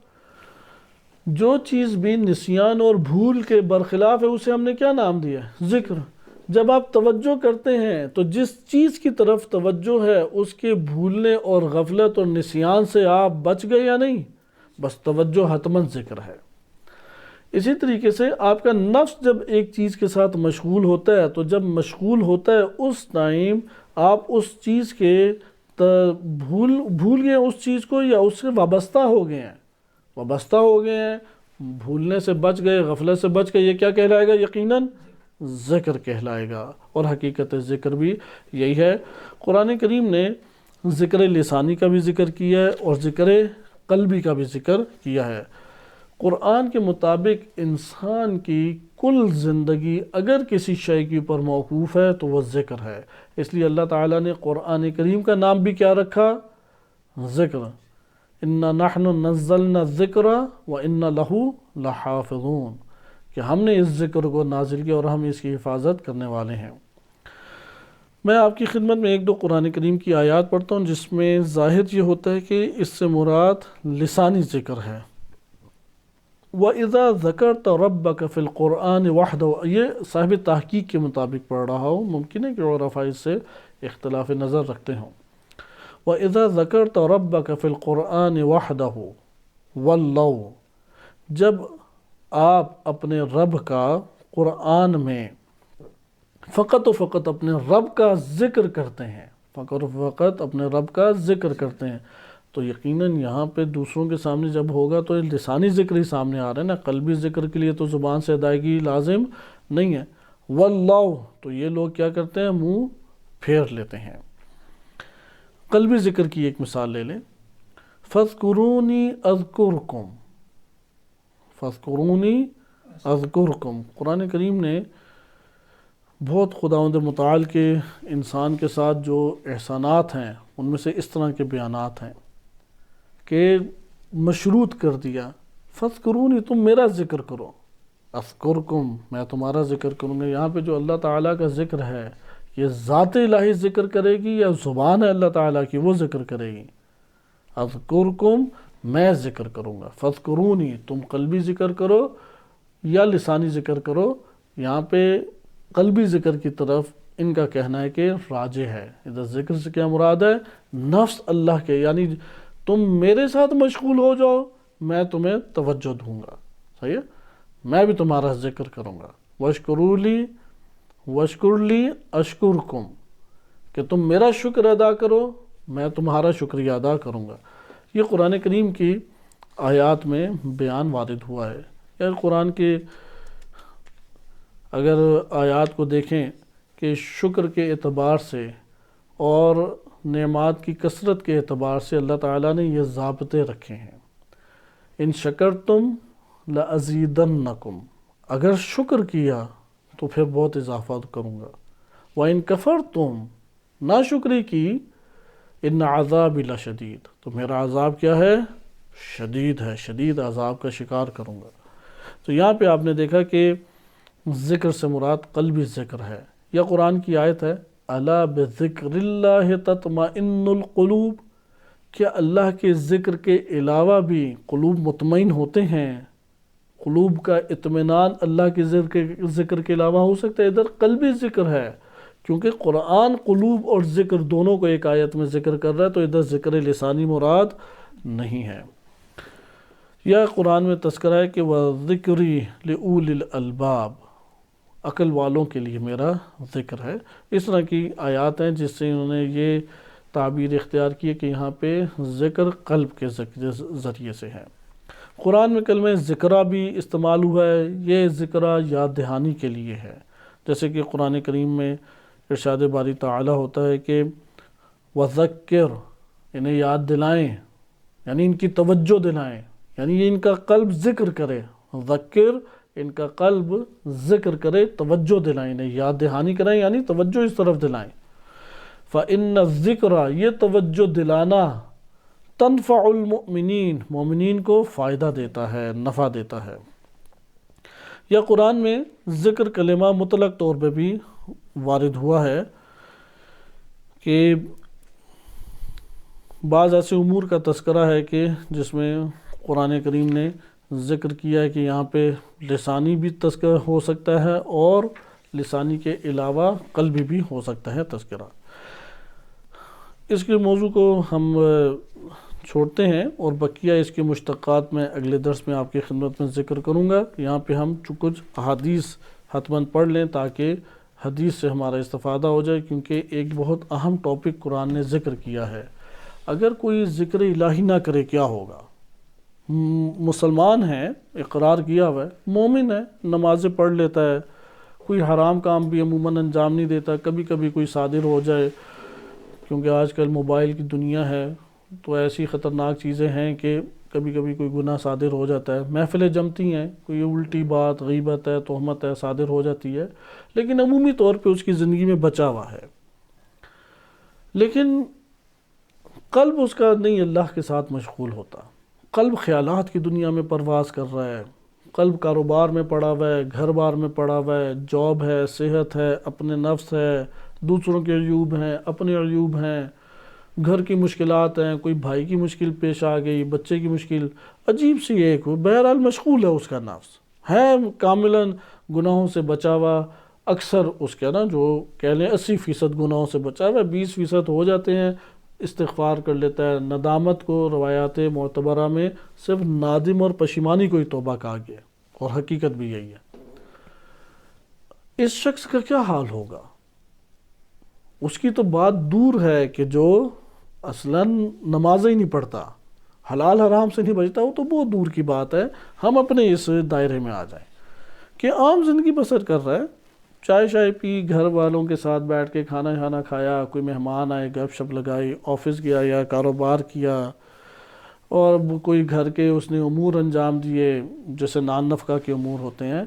جو چیز بھی نسیان اور بھول کے برخلاف ہے اسے ہم نے کیا نام دیا ہے؟ ذکر۔ جب آپ توجہ کرتے ہیں تو جس چیز کی طرف توجہ ہے اس کے بھولنے اور غفلت اور نسیان سے آپ بچ گئے یا نہیں؟ بس توجہ حتماً ذکر ہے۔ اسی طریقے سے آپ کا نفس جب ایک چیز کے ساتھ مشغول ہوتا ہے تو جب مشغول ہوتا ہے اس ٹائم آپ اس چیز کے بھول گئے اس چیز کو یا اس سے وابستہ ہو گئے ہیں، وابستہ ہو گئے ہیں، بھولنے سے بچ گئے، غفلت سے بچ گئے، یہ کیا کہلائے گا؟ یقیناً ذکر کہلائے گا۔ اور حقیقت ذکر بھی یہی ہے۔ قرآن کریم نے ذکر لسانی کا بھی ذکر کیا ہے اور ذکر قلبی کا بھی ذکر کیا ہے۔ قرآن کے مطابق انسان کی کل زندگی اگر کسی شے کے اوپر موقوف ہے تو وہ ذکر ہے، اس لیے اللہ تعالیٰ نے قرآن کریم کا نام بھی کیا رکھا؟ ذکر۔ اِنَّا نَحْنُ نَزَّلْنَا الذِّكْرَ وَإِنَّا لَهُ لَحَافِظُونَ، کہ ہم نے اس ذکر کو نازل کیا اور ہم اس کی حفاظت کرنے والے ہیں۔ میں آپ کی خدمت میں 1-2 قرآن کریم کی آیات پڑھتا ہوں جس میں ظاہر یہ ہوتا ہے کہ اس سے مراد لسانی ذکر ہے۔ وَإِذَا ذَكَرْتَ رَبَّكَ فِي الْقُرْآنِ وَحْدَهُ، یہ صاحب تحقیق کے مطابق پڑھ رہا ہوں، ممکن ہے کہ عرفاء اس سے اختلاف نظر رکھتے ہوں۔ وَإِذَا ذَكَرْتَ رَبَّكَ فِي الْقُرْآنِ وَحْدَهُ وَاللَّهُ، جب آپ اپنے رب کا قرآن میں فقط و فقط اپنے رب کا ذکر کرتے ہیں، فقط و فقط اپنے رب کا ذکر کرتے ہیں، تو یقیناً یہاں پہ دوسروں کے سامنے جب ہوگا تو لسانی ذکر ہی سامنے آ رہا ہے نا، قلبی ذکر کے لیے تو زبان سے ادائیگی لازم نہیں ہے۔ واللہ، تو یہ لوگ کیا کرتے ہیں؟ منہ پھیر لیتے ہیں۔ قلبی ذکر کی ایک مثال لے لیں، فَاذْكُرُونِي أَذْكُرْكُمْ، فَاذْكُرُونِي أَذْكُرْكُمْ۔ قرآن کریم نے بہت خداوند متعال کے انسان کے ساتھ جو احسانات ہیں ان میں سے اس طرح کے بیانات ہیں کہ مشروط کر دیا، فَاذْكُرُونِي، تم میرا ذکر کرو، اذکرکم، میں تمہارا ذکر کروں گا۔ یہاں پہ جو اللہ تعالیٰ کا ذکر ہے یہ ذات الہی ذکر کرے گی یا زبان ہے اللہ تعالیٰ کی وہ ذکر کرے گی؟ اذکرکم، میں ذکر کروں گا، فَاذْكُرُونِي، تم قلبی ذکر کرو یا لسانی ذکر کرو۔ یہاں پہ قلبی ذکر کی طرف ان کا کہنا ہے کہ راجح ہے۔ ادھر ذکر سے کیا مراد ہے؟ نفس اللہ کے، یعنی تم میرے ساتھ مشغول ہو جاؤ، میں تمہیں توجہ دوں گا، صحیح ہے، میں بھی تمہارا ذکر کروں گا۔ وَاشْكُرُوا لِي وَاشْكُرْ لِي أَشْكُرْكُمْ، کہ تم میرا شکر ادا کرو، میں تمہارا شکریہ ادا کروں گا۔ یہ قرآن کریم کی آیات میں بیان وارد ہوا ہے۔ یعنی قرآن کے اگر آیات کو دیکھیں کہ شکر کے اعتبار سے اور نعمات کی کثرت کے اعتبار سے اللہ تعالیٰ نے یہ ضابطے رکھے ہیں۔ ان شکرتم لازیدنکم، اگر شکر کیا تو پھر بہت اضافہ کروں گا۔ وَإِن كَفَرْتُمْ ناشکری کی ان عذاب لشدید تو میرا عذاب کیا ہے؟ شدید ہے، شدید عذاب کا شکار کروں گا۔ تو یہاں پہ آپ نے دیکھا کہ ذکر سے مراد قلبی ذکر ہے۔ یا قرآن کی آیت ہے الا بذکر اللہ تطمئن القلوب، کیا اللہ کے ذکر کے علاوہ بھی قلوب مطمئن ہوتے ہیں؟ قلوب کا اطمینان اللہ کے ذکر کے علاوہ ہو سکتا ہے؟ ادھر قلبی ذکر ہے، کیونکہ قرآن قلوب اور ذکر دونوں کو ایک آیت میں ذکر کر رہا ہے، تو ادھر ذکر لسانی مراد نہیں ہے۔ یا قرآن میں تذکرہ ہے کہ وَذِكْرِي لِأُولِي الْأَلْبَابِ، عقل والوں کے لیے میرا ذکر ہے۔ اس طرح کی آیات ہیں جس سے انہوں نے یہ تعبیر اختیار کی ہے کہ یہاں پہ ذکر قلب کے ذریعے سے ہے۔ قرآن میں کلمہ ذکرہ بھی استعمال ہوا ہے، یہ ذکرہ یاد دہانی کے لیے ہے، جیسے کہ قرآن کریم میں ارشاد باری تعالی ہوتا ہے کہ وَذَكِّرْ، انہیں یاد دلائیں، یعنی ان کی توجہ دلائیں، یعنی یہ ان کا قلب ذکر کرے۔ ذکر، ان کا قلب ذکر کرے، توجہ دلائیں، انہیں یاد دہانی کریں، یعنی توجہ اس طرف دلائیں۔ فَإِنَّ الذِّكْرَ، یہ توجہ دلانا، تنفع المؤمنین، مومنین کو فائدہ دیتا ہے، نفع دیتا ہے۔ یا قرآن میں ذکر کلمہ مطلق طور پہ بھی وارد ہوا ہے کہ بعض ایسے امور کا تذکرہ ہے کہ جس میں قرآن کریم نے ذکر کیا ہے کہ یہاں پہ لسانی بھی تذکرہ ہو سکتا ہے اور لسانی کے علاوہ قلبی بھی ہو سکتا ہے تذکرہ۔ اس کے موضوع کو ہم چھوڑتے ہیں اور بقیہ اس کے مشتقات میں اگلے درس میں آپ کی خدمت میں ذکر کروں گا۔ یہاں پہ ہم کچھ احادیث حتماً پڑھ لیں تاکہ حدیث سے ہمارا استفادہ ہو جائے، کیونکہ ایک بہت اہم ٹاپک قرآن نے ذکر کیا ہے۔ اگر کوئی ذکر الہی نہ کرے کیا ہوگا؟ مسلمان ہے، اقرار کیا ہوا ہے، مومن ہے، نمازیں پڑھ لیتا ہے، کوئی حرام کام بھی عموماً انجام نہیں دیتا، کبھی کبھی کوئی صادر ہو جائے، کیونکہ آج کل موبائل کی دنیا ہے تو ایسی خطرناک چیزیں ہیں کہ کبھی کبھی کوئی گناہ صادر ہو جاتا ہے، محفلیں جمتی ہیں، کوئی الٹی بات، غیبت ہے، تہمت ہے، صادر ہو جاتی ہے، لیکن عمومی طور پہ اس کی زندگی میں بچا ہوا ہے، لیکن قلب اس کا نہیں اللہ کے ساتھ مشغول ہوتا۔ قلب خیالات کی دنیا میں پرواز کر رہا ہے، قلب کاروبار میں پڑا ہوا ہے، گھر بار میں پڑا ہوا ہے، جاب ہے، صحت ہے، اپنے نفس ہے، دوسروں کے عیوب ہیں، اپنے عیوب ہیں، گھر کی مشکلات ہیں، کوئی بھائی کی مشکل پیش آ گئی، بچے کی مشکل، عجیب سی ایک ہو، بہرحال مشغول ہے، اس کا نفس ہے کاملاً گناہوں سے بچا ہوا، اکثر اس کا نا جو کہہ لیں 80% گناہوں سے بچا ہوا، 20% ہو جاتے ہیں، استغفار کر لیتا ہے۔ ندامت کو روایات معتبرہ میں صرف نادم اور پشیمانی کو ہی توبہ کہا گیا، اور حقیقت بھی یہی ہے۔ اس شخص کا کیا حال ہوگا؟ اس کی تو بات دور ہے کہ جو اصلاً نمازیں ہی نہیں پڑھتا، حلال حرام سے نہیں بچتا، وہ تو بہت دور کی بات ہے۔ ہم اپنے اس دائرے میں آ جائیں کہ عام زندگی بسر کر رہا ہے، چائے شائے پی، گھر والوں کے ساتھ بیٹھ کے کھانا کھایا، کوئی مہمان آئے گپ شپ لگائی، آفس گیا یا کاروبار کیا، اور کوئی گھر کے اس نے امور انجام دیے جیسے نان نفقہ کے امور ہوتے ہیں،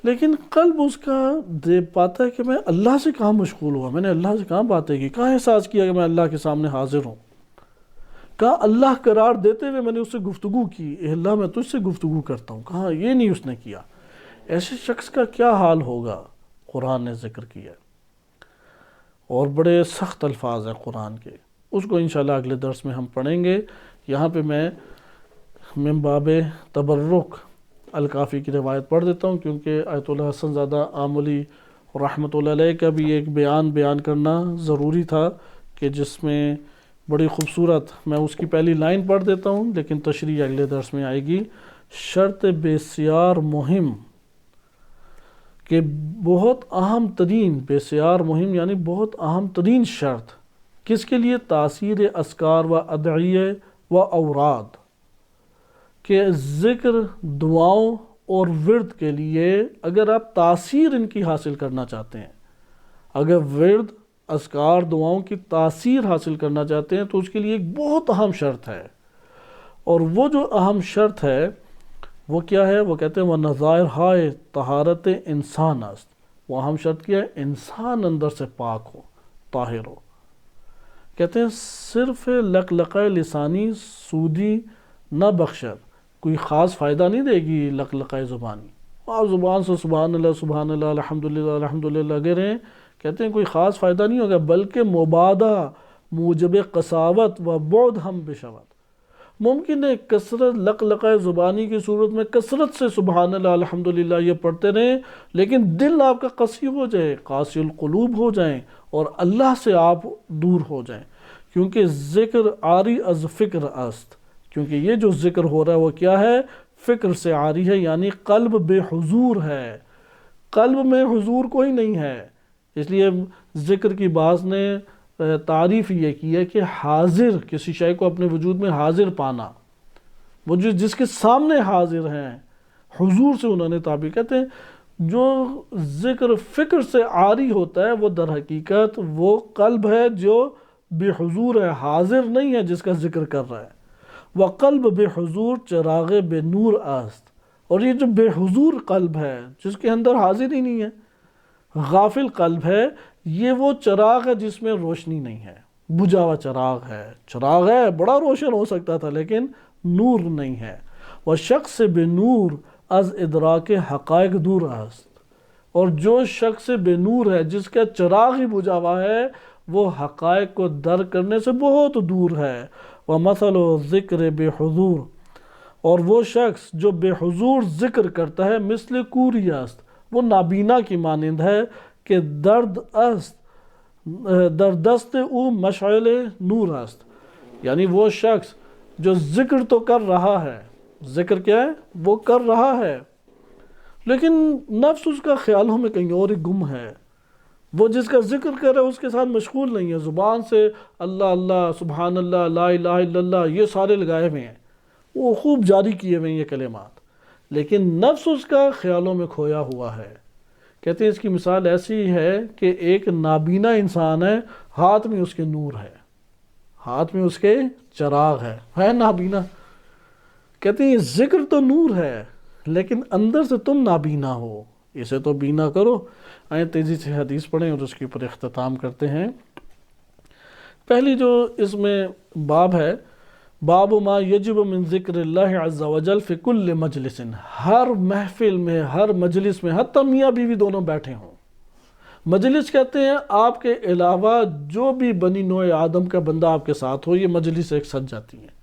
لیکن قلب اس کا دے پاتا ہے کہ میں اللہ سے کہاں مشغول ہوا، میں نے اللہ سے کہاں باتیں کی، کہاں احساس کیا کہ میں اللہ کے سامنے حاضر ہوں، کہاں اللہ قرار دیتے ہوئے میں نے اس سے گفتگو کی، اے اللہ میں تجھ سے گفتگو کرتا ہوں، کہاں یہ نہیں اس نے کیا۔ ایسے شخص کا کیا حال ہوگا؟ قرآن نے ذکر کیا اور بڑے سخت الفاظ ہیں قرآن کے، اس کو انشاءاللہ اگلے درس میں ہم پڑھیں گے۔ یہاں پہ میں من باب تبرک الکافی کی روایت پڑھ دیتا ہوں، کیونکہ آیت اللہ حسن زادہ آملی رحمۃ اللہ علیہ کا بھی ایک بیان کرنا ضروری تھا، کہ جس میں بڑی خوبصورت، میں اس کی پہلی لائن پڑھ دیتا ہوں لیکن تشریح اگلے درس میں آئے گی۔ شرط بسیار مہم، کہ بہت اہم ترین، بسیار مہم یعنی بہت اہم ترین شرط کس کے لیے؟ تاثیر اذکار و ادعیہ و اوراد، کہ ذکر، دعاؤں اور ورد کے لیے اگر آپ تاثیر ان کی حاصل کرنا چاہتے ہیں، اگر ورد، اذکار، دعاؤں کی تاثیر حاصل کرنا چاہتے ہیں تو اس کے لیے ایک بہت اہم شرط ہے، اور وہ جو اہم شرط ہے وہ کیا ہے؟ وہ کہتے ہیں وہ نظائر ہائے طہارت انسان است، وہاں ہم شرط کیا ہے انسان اندر سے پاک ہو، طاہر ہو۔ کہتے ہیں صرف لقلقہ لسانی سودی نہ بخشد، کوئی خاص فائدہ نہیں دے گی لقلقہ زبانی، آپ زبان سے سبحان اللہ الحمدللہ الحمدللہ لگے رہیں، کہتے ہیں کوئی خاص فائدہ نہیں ہوگا، بلکہ مبادہ موجب قساوت و بعد ہم بشوت۔ ممکن ہے کثرت لقلقہ زبانی کی صورت میں کثرت سے سبحان اللہ الحمدللہ یہ پڑھتے رہیں، لیکن دل آپ کا قسی ہو جائے، قاسی القلوب ہو جائیں، اور اللہ سے آپ دور ہو جائیں، کیونکہ ذکر عاری از فکر است، کیونکہ یہ جو ذکر ہو رہا ہے وہ کیا ہے؟ فکر سے عاری ہے، یعنی قلب بے حضور ہے، قلب میں حضور کوئی نہیں ہے۔ اس لیے ذکر کی بعض نے تعریف یہ کی ہے کہ حاضر، کسی شے کو اپنے وجود میں حاضر پانا، وہ جس کے سامنے حاضر ہیں، حضور سے انہوں نے تعبیر، کہتے ہیں جو ذکر فکر سے عاری ہوتا ہے وہ در حقیقت وہ قلب ہے جو بے حضور ہے، حاضر نہیں ہے جس کا ذکر کر رہا ہے۔ وقلب بے حضور چراغ بے نور است، اور یہ جو بے حضور قلب ہے جس کے اندر حاضر ہی نہیں ہے، غافل قلب ہے، یہ وہ چراغ ہے جس میں روشنی نہیں ہے، بجھا ہوا چراغ ہے بڑا روشن ہو سکتا تھا لیکن نور نہیں ہے۔ وہ شخص بے نور از ادراک حقائق دور است، اور جو شخص بے نور ہے جس کا چراغ ہی بجھا ہوا ہے وہ حقائق کو درک کرنے سے بہت دور ہے۔ ومثل ذکر بے حضور، اور وہ شخص جو بے حضور ذکر کرتا ہے مثل کوری است، وہ نابینا کی مانند ہے کہ در دست او مشعل نور است، یعنی وہ شخص جو ذکر تو کر رہا ہے، ذکر کیا ہے؟ وہ کر رہا ہے، لیکن نفس اس کا خیالوں میں کہیں اور ہی گم ہے، وہ جس کا ذکر کر رہا ہے اس کے ساتھ مشغول نہیں ہے، زبان سے اللہ اللہ سبحان اللہ لا الہ الا اللہ یہ سارے لگائے ہوئے ہیں، وہ خوب جاری کیے ہوئے ہیں یہ کلمات، لیکن نفس اس کا خیالوں میں کھویا ہوا ہے۔ کہتے ہیں اس کی مثال ایسی ہے کہ ایک نابینا انسان ہے، ہاتھ میں اس کے نور ہے، ہاتھ میں اس کے چراغ ہے نابینا، کہتے ہیں یہ ذکر تو نور ہے لیکن اندر سے تم نابینا ہو، اسے تو بینا کرو۔ آئیں تیزی سے حدیث پڑھیں اور اس کے اوپر اختتام کرتے ہیں۔ پہلی جو اس میں باب ہے، باب ما یجب من ذکر اللہ عز وجل فی کل مجلس، ہر محفل میں، ہر مجلس میں، حتیٰ میاں بیوی دونوں بیٹھے ہوں، مجلس کہتے ہیں آپ کے علاوہ جو بھی بنی نوع آدم کا بندہ آپ کے ساتھ ہو، یہ مجلس ایک سج جاتی ہے۔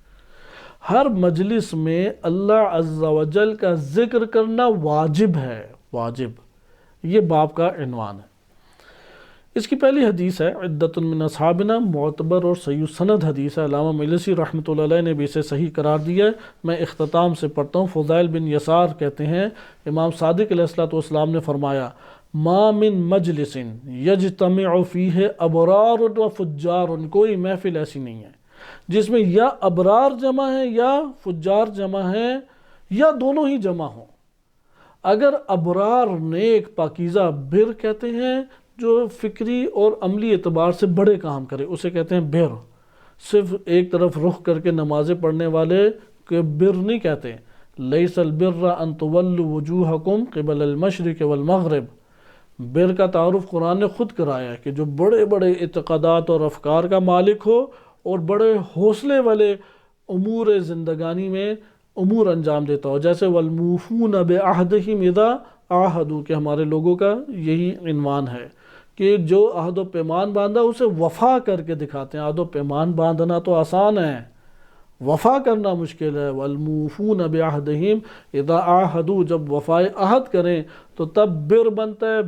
ہر مجلس میں اللہ عز وجل کا ذکر کرنا واجب ہے، واجب، یہ باب کا عنوان ہے۔ اس کی پہلی حدیث ہے عدۃ من اصحابنا، معتبر اور صحیح سند حدیث ہے، علامہ مجلسی رحمۃ اللہ علیہ نے بھی اسے صحیح قرار دیا ہے۔ میں اختتام سے پڑھتا ہوں۔ فضیل بن یسار کہتے ہیں امام صادق علیہ السلام نے فرمایا ما من مجلس یجتمع فیہ ابرار و فجار، کوئی محفل ایسی نہیں ہے جس میں یا ابرار جمع ہیں یا فجار جمع ہیں یا دونوں ہی جمع ہوں۔ اگر ابرار نیک پاکیزہ، بر کہتے ہیں جو فکری اور عملی اعتبار سے بڑے کام کرے اسے کہتے ہیں بر، صرف ایک طرف رخ کر کے نمازیں پڑھنے والے کہ بر نہیں کہتے۔ لیس البر ان تولوا وجوہکم قبل المشرق والمغرب، بر کا تعارف قرآن نے خود کرایا ہے کہ جو بڑے بڑے اعتقادات اور افکار کا مالک ہو اور بڑے حوصلے والے امور زندگانی میں امور انجام دیتا ہو، جیسے والموفون بعہدہم اذا عاہدوا، کہ ہمارے لوگوں کا یہی عنوان ہے کہ جو عہد و پیمان باندھا اسے وفا کر کے دکھاتے ہیں۔ عہد و پیمان باندھنا تو آسان ہے، وفا کرنا مشکل ہے۔ والموفون بعہدہم اذا عاہدوا، جب وفائے عہد کریں تو تب بر بنتا ہے،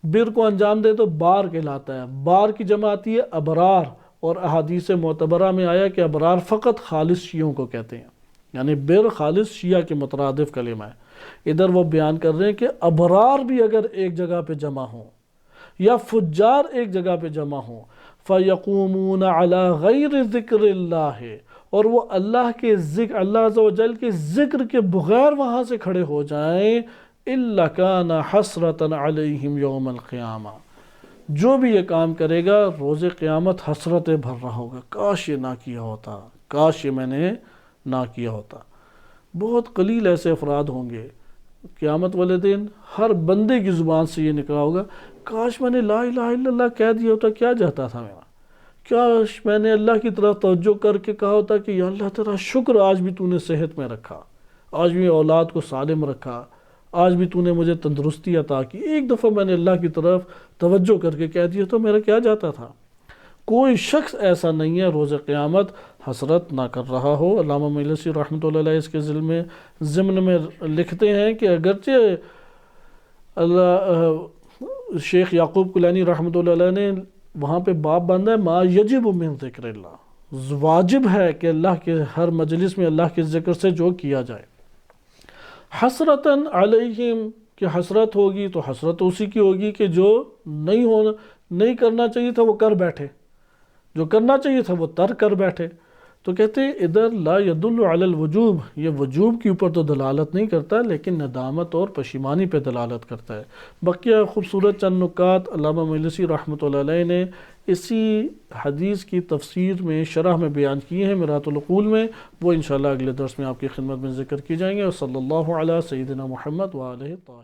بر کو انجام دے تو بار کہلاتا ہے، بار کی جمع آتی ہے ابرار، اور احادیث معتبرہ میں آیا کہ ابرار فقط خالص شیعوں کو کہتے ہیں، یعنی بر خالص شیعہ کے مترادف کلمہ ہے۔ ادھر وہ بیان کر رہے ہیں کہ ابرار بھی اگر ایک جگہ پہ جمع ہوں یا فجار ایک جگہ پہ جمع ہوں، فَيَقُومُونَ عَلَى غَيْرِ ذِكْرِ اللَّهِ، اور وہ اللہ کے ذکر، اللہ عز و جل کے ذکر کے بغیر وہاں سے کھڑے ہو جائیں، إِلَّا كَانَ حَسْرَةً عَلَيْهِمْ يَوْمَ الْقِيَامَةِ، جو بھی یہ کام کرے گا روز قیامت حسرتیں بھر رہا ہوگا، کاش یہ نہ کیا ہوتا، کاش یہ میں نے نہ کیا ہوتا۔ بہت قلیل ایسے افراد ہوں گے قیامت والے دن ہر بندے کی زبان سے یہ نکلا ہوگا، کاش میں نے لا الہ الا اللہ کہہ دیا ہوتا، کیا جاتا تھا میرا، کاش میں نے اللہ کی طرف توجہ کر کے کہا ہوتا کہ یا اللہ تیرا شکر، آج بھی تو نے صحت میں رکھا، آج بھی اولاد کو سالم رکھا، آج بھی تو نے مجھے تندرستی عطا کی۔ ایک دفعہ میں نے اللہ کی طرف توجہ کر کے کہہ دیا تو میرا کیا جاتا تھا۔ کوئی شخص ایسا نہیں ہے روز قیامت حسرت نہ کر رہا ہو۔ علامہ مجلسی رحمۃ اللہ علیہ اس کے ضمن میں لکھتے ہیں کہ اگرچہ شیخ یعقوب کلانی رحمۃ اللہ علیہ نے وہاں پہ باب باندھا ہے ما یجب من ذکر اللہ، واجب ہے کہ اللہ کے ہر مجلس میں اللہ کے ذکر سے جو کیا جائے۔ حسرتاً علیہم، کہ حسرت ہوگی تو حسرت اسی کی ہوگی کہ جو نہیں کرنا چاہیے تھا وہ کر بیٹھے، جو کرنا چاہیے تھا وہ ترک کر بیٹھے۔ تو کہتے ہیں ادھر لا يدل علی الوجوب، یہ وجوب کے اوپر تو دلالت نہیں کرتا لیکن ندامت اور پشیمانی پہ دلالت کرتا ہے۔ بقیہ خوبصورت چند نکات علامہ مجلسی رحمۃ اللہ علیہ نے اسی حدیث کی تفسیر میں شرح میں بیان کیے ہیں مرآت العقول میں، وہ انشاءاللہ اگلے درس میں آپ کی خدمت میں ذکر کی جائیں گے۔ اور صلی اللہ علی سیدنا محمد وآلہ الطاہرین۔